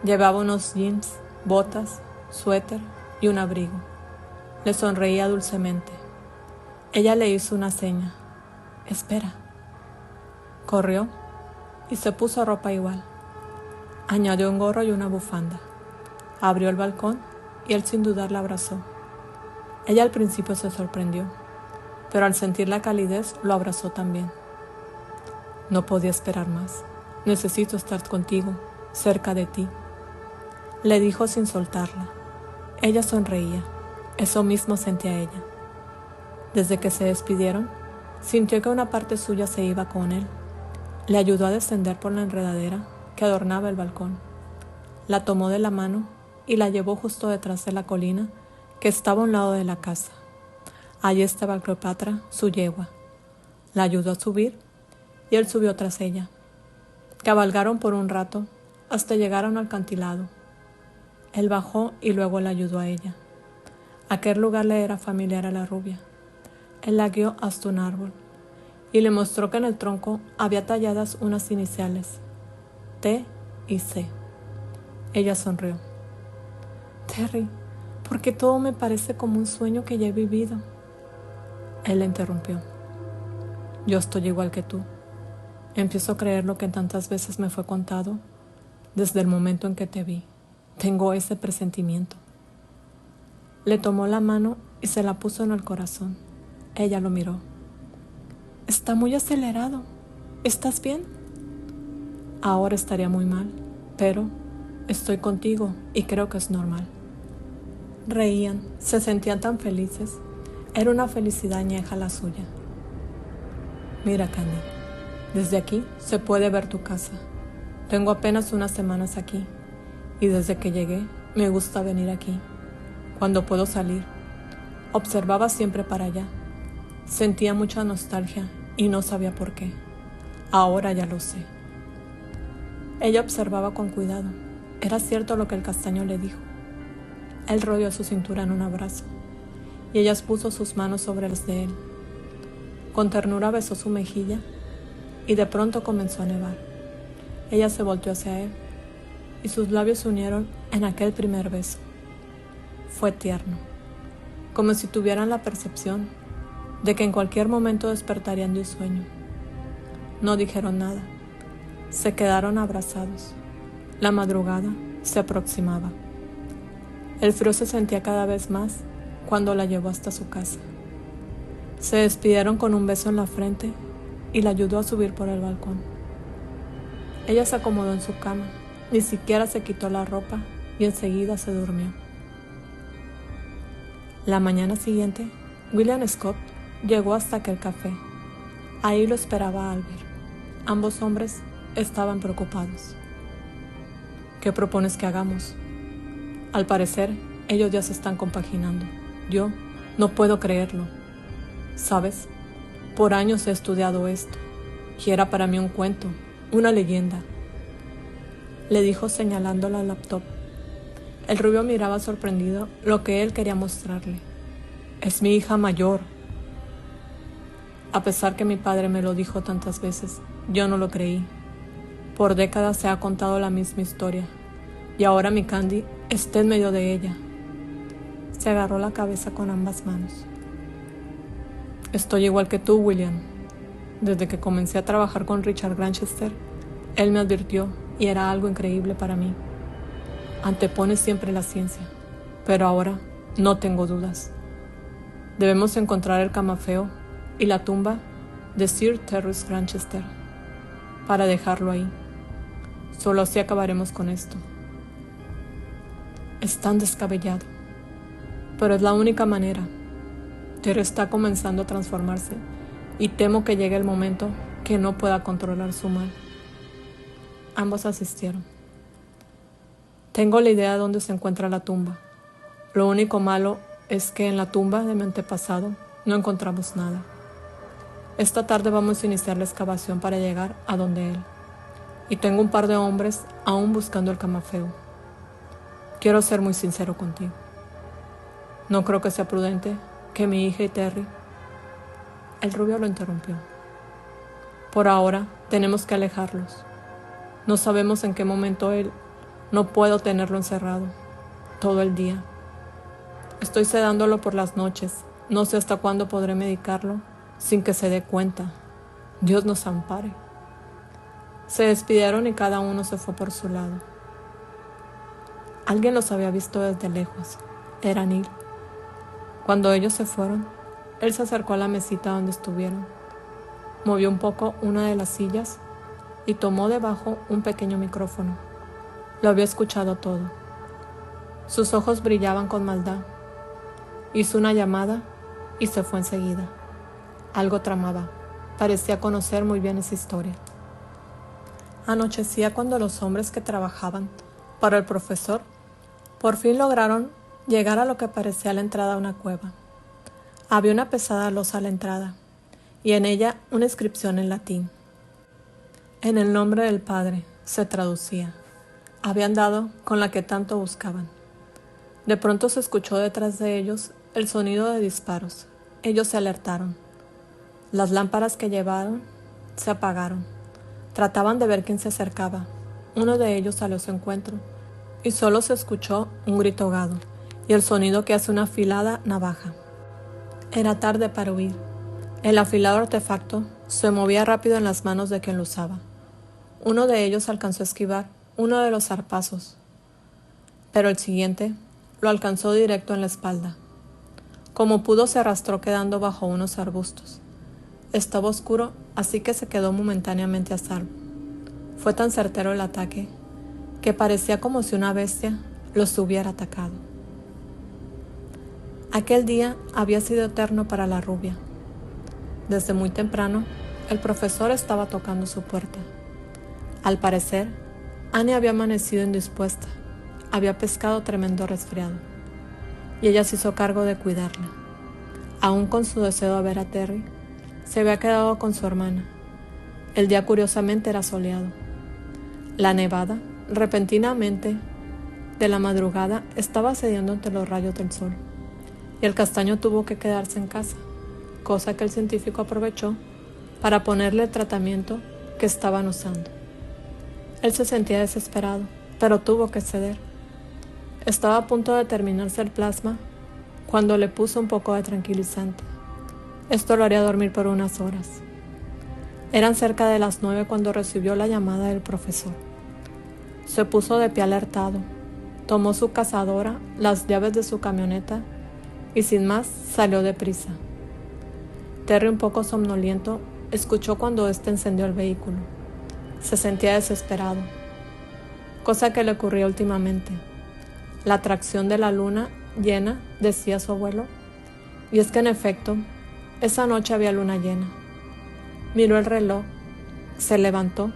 Llevaba unos jeans, botas, suéter y un abrigo. Le sonreía dulcemente. Ella le hizo una seña. «Espera». Corrió y se puso ropa igual. Añadió un gorro y una bufanda. Abrió el balcón y él sin dudar la abrazó. Ella al principio se sorprendió, pero al sentir la calidez lo abrazó también. «No podía esperar más. Necesito estar contigo, cerca de ti», le dijo sin soltarla. Ella sonreía. Eso mismo sentía ella. Desde que se despidieron, sintió que una parte suya se iba con él. Le ayudó a descender por la enredadera que adornaba el balcón. La tomó de la mano y la llevó justo detrás de la colina que estaba a un lado de la casa. Allí estaba Cleopatra, su yegua. La ayudó a subir y él subió tras ella. Cabalgaron por un rato hasta llegar a un acantilado. Él bajó y luego la ayudó a ella. Aquel lugar le era familiar a la rubia. Él la guió hasta un árbol y le mostró que en el tronco había talladas unas iniciales, T y C. Ella sonrió. «Terry, ¿por qué todo me parece como un sueño que ya he vivido?» Él la interrumpió. «Yo estoy igual que tú. Empiezo a creer lo que tantas veces me fue contado desde el momento en que te vi. Tengo ese presentimiento». Le tomó la mano y se la puso en el corazón. Ella lo miró. «Está muy acelerado. ¿Estás bien?» «Ahora estaría muy mal, pero estoy contigo y creo que es normal». Reían, se sentían tan felices. Era una felicidad añeja la suya. «Mira, Candy, desde aquí se puede ver tu casa. Tengo apenas unas semanas aquí y desde que llegué me gusta venir aquí. Cuando puedo salir, observaba siempre para allá. Sentía mucha nostalgia y no sabía por qué. Ahora ya lo sé». Ella observaba con cuidado. Era cierto lo que el castaño le dijo. Él rodeó su cintura en un abrazo y ella puso sus manos sobre las de él. Con ternura besó su mejilla y de pronto comenzó a nevar. Ella se volteó hacia él y sus labios se unieron en aquel primer beso. Fue tierno, como si tuvieran la percepción de que en cualquier momento despertarían de un sueño. No dijeron nada, se quedaron abrazados. La madrugada se aproximaba. El frío se sentía cada vez más cuando la llevó hasta su casa. Se despidieron con un beso en la frente y la ayudó a subir por el balcón. Ella se acomodó en su cama, ni siquiera se quitó la ropa y enseguida se durmió. La mañana siguiente, William Scott llegó hasta aquel café. Ahí lo esperaba Albert. Ambos hombres estaban preocupados. «¿Qué propones que hagamos?» «Al parecer, ellos ya se están compaginando. Yo no puedo creerlo. ¿Sabes? Por años he estudiado esto y era para mí un cuento, una leyenda», le dijo señalando la laptop. El rubio miraba sorprendido lo que él quería mostrarle. «Es mi hija mayor». A pesar que mi padre me lo dijo tantas veces, yo no lo creí. Por décadas se ha contado la misma historia y ahora mi Candy está en medio de ella. Se agarró la cabeza con ambas manos. «Estoy igual que tú, William. Desde que comencé a trabajar con Richard Granchester, él me advirtió y era algo increíble para mí. Antepone siempre la ciencia, pero ahora no tengo dudas. Debemos encontrar el camafeo y la tumba de Sir Terence Granchester para dejarlo ahí. Solo así acabaremos con esto. Es tan descabellado, pero es la única manera. Terry está comenzando a transformarse y temo que llegue el momento que no pueda controlar su mal». Ambos asistieron. «Tengo la idea de dónde se encuentra la tumba. Lo único malo es que en la tumba de mi antepasado no encontramos nada. Esta tarde vamos a iniciar la excavación para llegar a donde él. Y tengo un par de hombres aún buscando el camafeo. Quiero ser muy sincero contigo. No creo que sea prudente que mi hija y Terry... El rubio lo interrumpió. Por ahora tenemos que alejarlos. No sabemos en qué momento él... No puedo tenerlo encerrado todo el día. Estoy sedándolo por las noches. No sé hasta cuándo podré medicarlo sin que se dé cuenta. Dios nos ampare. Se despidieron y cada uno se fue por su lado. Alguien los había visto desde lejos. Era Neil. Cuando ellos se fueron, él se acercó a la mesita donde estuvieron. Movió un poco una de las sillas y tomó debajo un pequeño micrófono. Lo había escuchado todo. Sus ojos brillaban con maldad. Hizo una llamada y se fue enseguida. Algo tramaba. Parecía conocer muy bien esa historia. Anochecía cuando los hombres que trabajaban para el profesor por fin lograron llegar a lo que parecía la entrada a una cueva. Había una pesada losa a la entrada y en ella una inscripción en latín. En el nombre del Padre, se traducía. Habían dado con la que tanto buscaban. De pronto se escuchó detrás de ellos el sonido de disparos. Ellos se alertaron. Las lámparas que llevaron se apagaron. Trataban de ver quién se acercaba. Uno de ellos salió a su encuentro y solo se escuchó un grito ahogado y el sonido que hace una afilada navaja. Era tarde para huir. El afilado artefacto se movía rápido en las manos de quien lo usaba. Uno de ellos alcanzó a esquivar uno de los zarpazos, pero el siguiente lo alcanzó directo en la espalda. Como pudo se arrastró quedando bajo unos arbustos. Estaba oscuro, así que se quedó momentáneamente a salvo. Fue tan certero el ataque que parecía como si una bestia los hubiera atacado. Aquel día había sido eterno para la rubia. Desde muy temprano, el profesor estaba tocando su puerta. Al parecer, Annie había amanecido indispuesta, había pescado tremendo resfriado, y ella se hizo cargo de cuidarla. Aún con su deseo de ver a Terry, se había quedado con su hermana. El día curiosamente era soleado. La nevada, repentinamente, de la madrugada, estaba cediendo ante los rayos del sol, y el castaño tuvo que quedarse en casa, cosa que el científico aprovechó para ponerle el tratamiento que estaban usando. Él se sentía desesperado, pero tuvo que ceder. Estaba a punto de terminarse el plasma cuando le puso un poco de tranquilizante. Esto lo haría dormir por unas horas. Eran cerca de las 9 cuando recibió la llamada del profesor. Se puso de pie alertado, tomó su cazadora, las llaves de su camioneta y sin más salió deprisa. Terry, un poco somnoliento, escuchó cuando éste encendió el vehículo. Se sentía desesperado, cosa que le ocurría últimamente. La atracción de la luna llena, decía su abuelo, y es que en efecto, esa noche había luna llena. Miró el reloj, se levantó,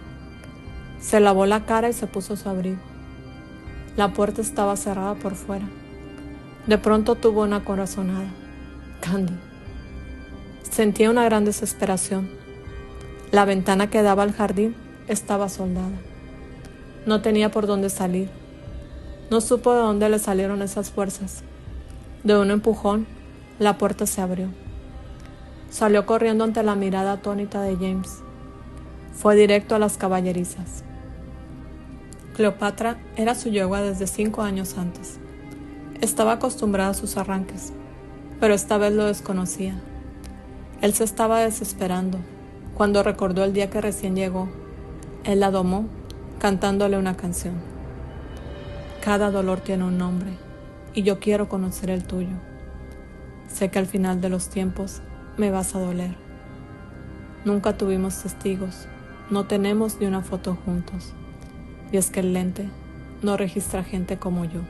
se lavó la cara y se puso su abrigo. La puerta estaba cerrada por fuera. De pronto tuvo una corazonada. Candy. Sentía una gran desesperación. La ventana que daba al jardín estaba soldada. No tenía por dónde salir. No supo de dónde le salieron esas fuerzas. De un empujón, la puerta se abrió. Salió corriendo ante la mirada atónita de James. Fue directo a las caballerizas. Cleopatra era su yegua desde 5 años antes. Estaba acostumbrada a sus arranques, pero esta vez lo desconocía. Él se estaba desesperando cuando recordó el día que recién llegó. Él la domó, cantándole una canción. Cada dolor tiene un nombre, y yo quiero conocer el tuyo. Sé que al final de los tiempos me vas a doler. Nunca tuvimos testigos, no tenemos ni una foto juntos, y es que el lente no registra gente como yo.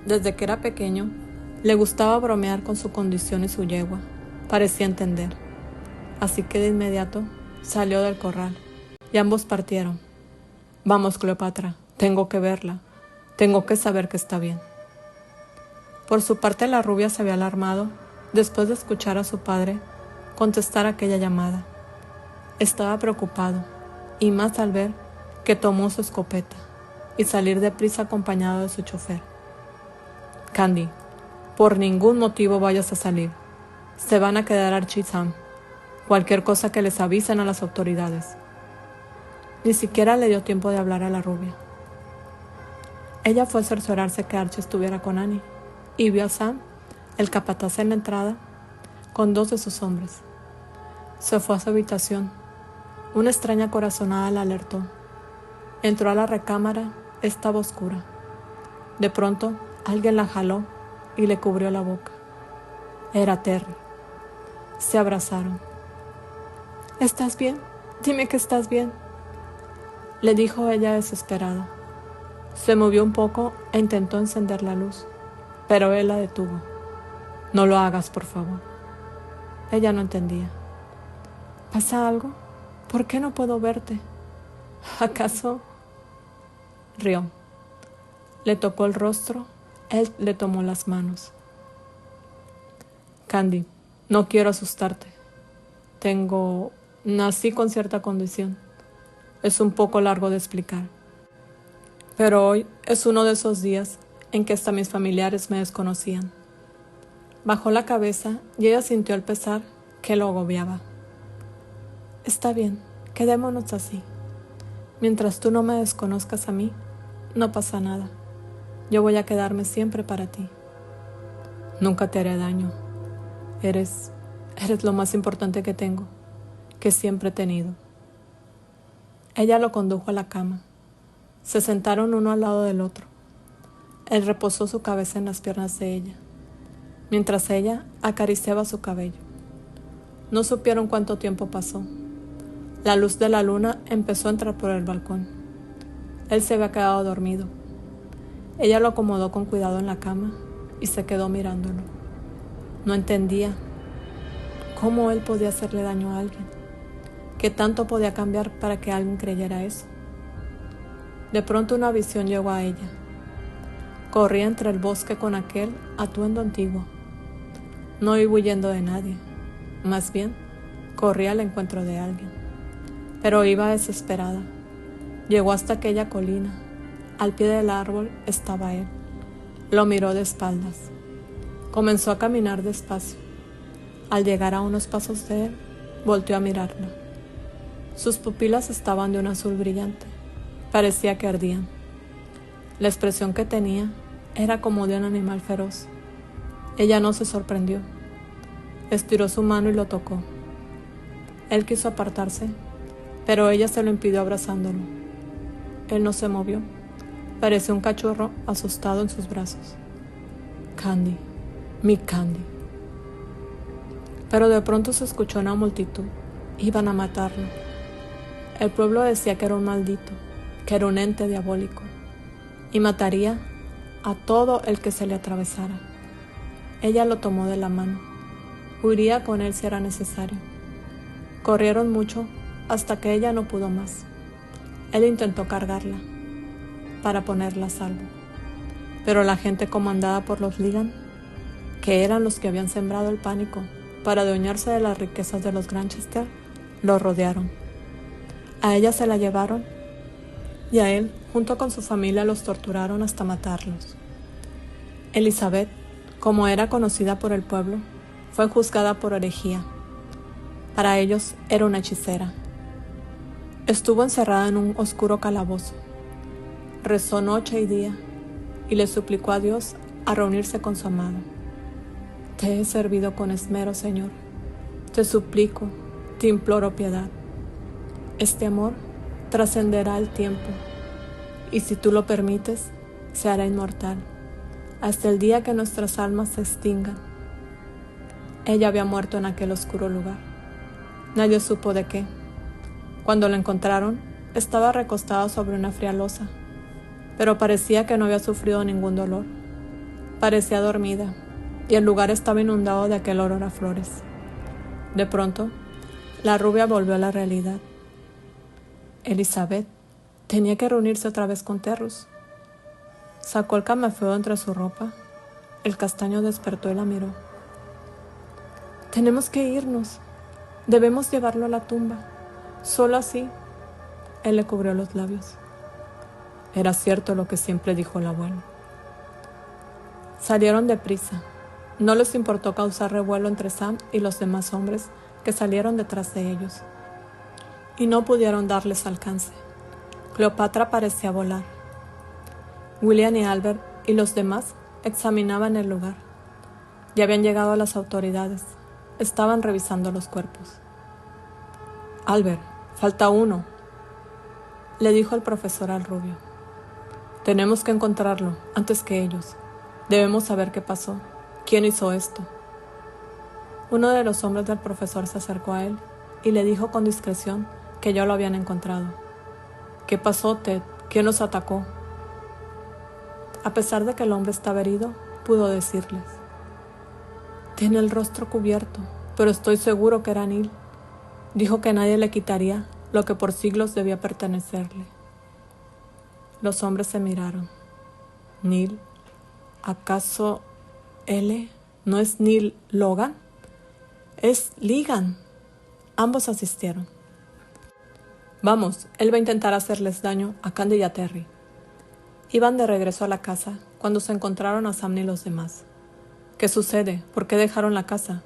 Desde que era pequeño, le gustaba bromear con su condición y su yegua. Parecía entender. Así que de inmediato salió del corral y ambos partieron. Vamos, Cleopatra, tengo que verla. Tengo que saber que está bien. Por su parte, la rubia se había alarmado después de escuchar a su padre contestar aquella llamada. Estaba preocupado, y más al ver que tomó su escopeta y salir deprisa acompañado de su chofer. Candy, Por ningún motivo vayas a salir. Se van a quedar Archie-san. Cualquier cosa que les avisen a las autoridades. Ni siquiera le dio tiempo de hablar a la rubia. Ella fue a cerciorarse que Archie estuviera con Annie y vio a Sam, el capataz, en la entrada con 2 de sus hombres. Se fue a su habitación. Una extraña corazonada la alertó. Entró a la recámara. Estaba oscura. De pronto, alguien la jaló y le cubrió la boca. Era Terry. Se abrazaron. ¿Estás bien? Dime que estás bien, le dijo ella desesperada. Se movió un poco e intentó encender la luz, pero él la detuvo. No lo hagas, por favor. Ella no entendía. ¿Pasa algo? ¿Por qué no puedo verte? ¿Acaso? Rió. Le tocó el rostro, él le tomó las manos. Candy, no quiero asustarte. Nací con cierta condición. Es un poco largo de explicar. Pero hoy es uno de esos días en que hasta mis familiares me desconocían. Bajó la cabeza y ella sintió el pesar que lo agobiaba. Está bien, quedémonos así. Mientras tú no me desconozcas a mí, no pasa nada. Yo voy a quedarme siempre para ti. Nunca te haré daño. Eres lo más importante que tengo, que siempre he tenido. Ella lo condujo a la cama. Se sentaron uno al lado del otro. Él reposó su cabeza en las piernas de ella, mientras ella acariciaba su cabello. No supieron cuánto tiempo pasó. La luz de la luna empezó a entrar por el balcón. Él se había quedado dormido. Ella lo acomodó con cuidado en la cama y se quedó mirándolo. No entendía cómo él podía hacerle daño a alguien. ¿Qué tanto podía cambiar para que alguien creyera eso? De pronto una visión llegó a ella. Corría entre el bosque con aquel atuendo antiguo. No iba huyendo de nadie. Más bien, corría al encuentro de alguien. Pero iba desesperada. Llegó hasta aquella colina. Al pie del árbol estaba él. Lo miró de espaldas. Comenzó a caminar despacio. Al llegar a unos pasos de él, volteó a mirarla. Sus pupilas estaban de un azul brillante. Parecía que ardían. La expresión que tenía era como de un animal feroz. Ella no se sorprendió. Estiró su mano y lo tocó. Él quiso apartarse, pero ella se lo impidió abrazándolo. Él no se movió. Parecía un cachorro asustado en sus brazos. Candy, mi Candy. Pero de pronto se escuchó una multitud. Iban a matarlo. El pueblo decía que era un maldito, que era un ente diabólico, y mataría a todo el que se le atravesara. Ella lo tomó de la mano. Huiría con él si era necesario. Corrieron mucho hasta que ella no pudo más. Él intentó cargarla para ponerla a salvo, pero la gente comandada por los Ligan, que eran los que habían sembrado el pánico para adueñarse de las riquezas de los Granchester, lo rodearon. A ella se la llevaron y a él, junto con su familia, los torturaron hasta matarlos. Elizabeth, como era conocida por el pueblo, fue juzgada por herejía. Para ellos era una hechicera. Estuvo encerrada en un oscuro calabozo. Rezó noche y día y le suplicó a Dios a reunirse con su amado. Te he servido con esmero, Señor. Te suplico, te imploro piedad. Este amor trascenderá el tiempo y si tú lo permites, se hará inmortal hasta el día que nuestras almas se extingan. Ella había muerto en aquel oscuro lugar. Nadie supo de qué. Cuando la encontraron, estaba recostada sobre una fría losa, pero parecía que no había sufrido ningún dolor. Parecía dormida, y el lugar estaba inundado de aquel olor a flores. De pronto, la rubia volvió a la realidad. Elizabeth tenía que reunirse otra vez con Terrus. Sacó el camafeo entre su ropa. El castaño despertó y la miró. Tenemos que irnos. Debemos llevarlo a la tumba. Solo así. Él le cubrió los labios. Era cierto lo que siempre dijo el abuelo. Salieron deprisa. No les importó causar revuelo entre Sam y los demás hombres que salieron detrás de ellos, y no pudieron darles alcance. Cleopatra parecía volar. William y Albert y los demás examinaban el lugar. Ya habían llegado las autoridades. Estaban revisando los cuerpos. «Albert, falta uno», le dijo el profesor al rubio. «Tenemos que encontrarlo antes que ellos. Debemos saber qué pasó. ¿Quién hizo esto?» Uno de los hombres del profesor se acercó a él y le dijo con discreción que ya lo habían encontrado. «¿Qué pasó, Ted? ¿Quién los atacó?» A pesar de que el hombre estaba herido, pudo decirles: «Tiene el rostro cubierto, pero estoy seguro que era Neil. Dijo que nadie le quitaría lo que por siglos debía pertenecerle». Los hombres se miraron. «¿Neil? ¿Acaso L no es Neil Logan? Es Ligan». Ambos asistieron. «Vamos, él va a intentar hacerles daño a Candy y a Terry». Iban de regreso a la casa cuando se encontraron a Sam y los demás. «¿Qué sucede? ¿Por qué dejaron la casa?»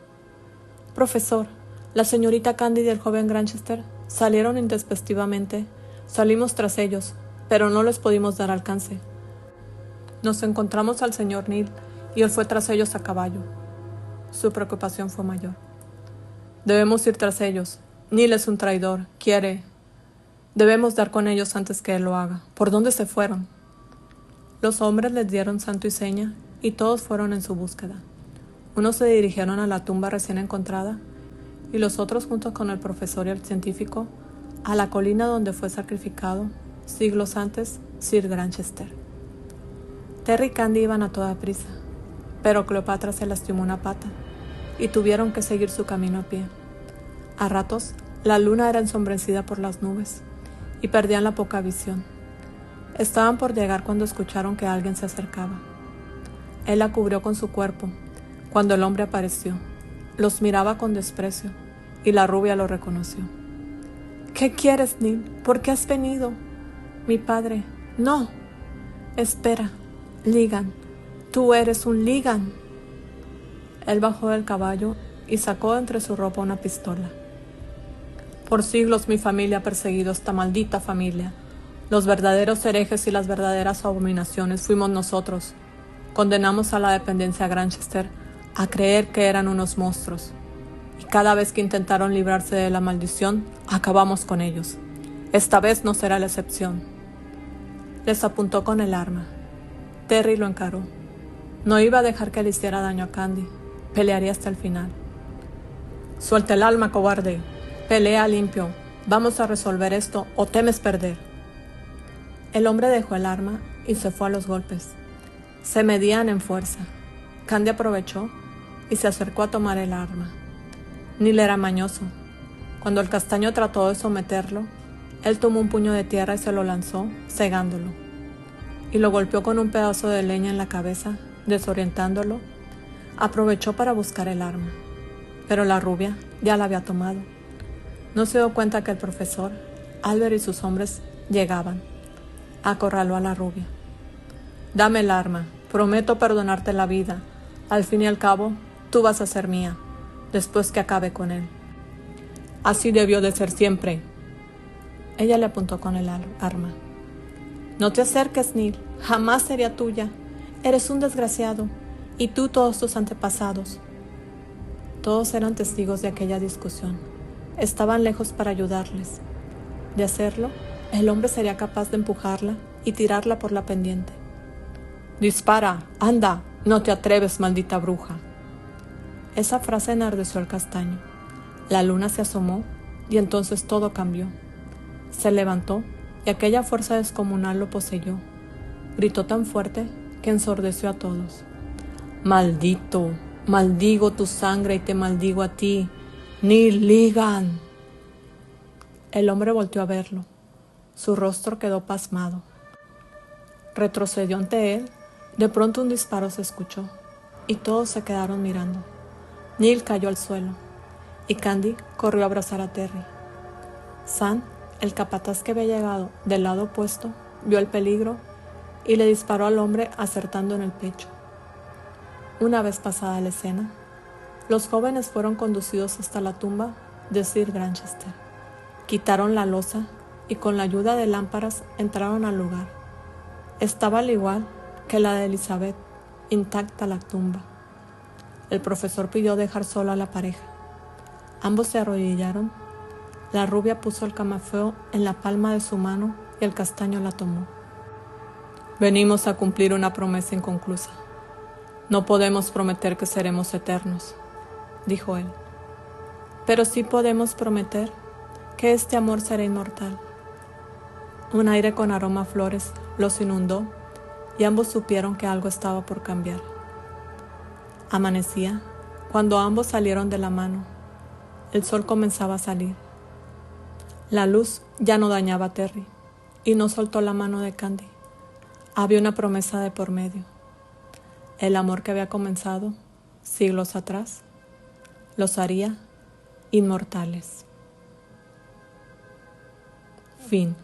«Profesor, la señorita Candy y el joven Granchester salieron intempestivamente. Salimos tras ellos, pero no les pudimos dar alcance. Nos encontramos al señor Neil y él fue tras ellos a caballo». Su preocupación fue mayor. «Debemos ir tras ellos. Neil es un traidor. Debemos dar con ellos antes que él lo haga. ¿Por dónde se fueron?» Los hombres les dieron santo y seña y todos fueron en su búsqueda. Unos se dirigieron a la tumba recién encontrada y los otros, junto con el profesor y el científico, a la colina donde fue sacrificado, siglos antes, Sir Granchester. Terry y Candy iban a toda prisa, pero Cleopatra se lastimó una pata y tuvieron que seguir su camino a pie. A ratos, la luna era ensombrecida por las nubes y perdían la poca visión. Estaban por llegar cuando escucharon que alguien se acercaba. Él la cubrió con su cuerpo cuando el hombre apareció. Los miraba con desprecio y la rubia lo reconoció. «¿Qué quieres, Neil? ¿Por qué has venido?» «Mi padre». «No». «Espera. Ligan. Tú eres un Ligan». Él bajó del caballo y sacó de entre su ropa una pistola. «Por siglos mi familia ha perseguido esta maldita familia. Los verdaderos herejes y las verdaderas abominaciones fuimos nosotros. Condenamos a la dependencia Granchester a creer que eran unos monstruos. Y cada vez que intentaron librarse de la maldición, acabamos con ellos. Esta vez no será la excepción». Les apuntó con el arma. Terry lo encaró. No iba a dejar que le hiciera daño a Candy. Pelearía hasta el final. «Suelta el alma, cobarde. Pelea limpio. Vamos a resolver esto o temes perder». El hombre dejó el arma y se fue a los golpes. Se medían en fuerza. Candy aprovechó y se acercó a tomar el arma. Neil era mañoso. Cuando el castaño trató de someterlo, él tomó un puño de tierra y se lo lanzó, cegándolo. Y lo golpeó con un pedazo de leña en la cabeza, desorientándolo. Aprovechó para buscar el arma, pero la rubia ya la había tomado. No se dio cuenta que el profesor, Albert y sus hombres llegaban. Acorraló a la rubia. «Dame el arma. Prometo perdonarte la vida. Al fin y al cabo, tú vas a ser mía, después que acabe con él». «Así debió de ser siempre». Ella le apuntó con el arma. «No te acerques, Neil. Jamás sería tuya. Eres un desgraciado. Y tú todos tus antepasados». Todos eran testigos de aquella discusión. Estaban lejos para ayudarles. De hacerlo, el hombre sería capaz de empujarla y tirarla por la pendiente. «Dispara, anda, no te atreves, maldita bruja». Esa frase enardeció al castaño. La luna se asomó y entonces todo cambió. Se levantó y aquella fuerza descomunal lo poseyó. Gritó tan fuerte que ensordeció a todos. «Maldito, maldigo tu sangre y te maldigo a ti, Neil Ligan». El hombre volteó a verlo. Su rostro quedó pasmado. Retrocedió ante él. De pronto un disparo se escuchó y todos se quedaron mirando. Neil cayó al suelo y Candy corrió a abrazar a Terry. Sam, el capataz que había llegado del lado opuesto, vio el peligro y le disparó al hombre acertando en el pecho. Una vez pasada la escena, los jóvenes fueron conducidos hasta la tumba de Sir Granchester. Quitaron la losa y con la ayuda de lámparas entraron al lugar. Estaba al igual que la de Elizabeth, intacta la tumba. El profesor pidió dejar sola a la pareja. Ambos se arrodillaron. La rubia puso el camafeo en la palma de su mano y el castaño la tomó. Venimos a cumplir una promesa inconclusa. No podemos prometer que seremos eternos, dijo él. Pero sí podemos prometer que este amor será inmortal. Un aire con aroma a flores los inundó y ambos supieron que algo estaba por cambiar. Amanecía cuando ambos salieron de la mano. El sol comenzaba a salir. La luz ya no dañaba a Terry y no soltó la mano de Candy. Había una promesa de por medio. El amor que había comenzado siglos atrás los haría inmortales. Fin.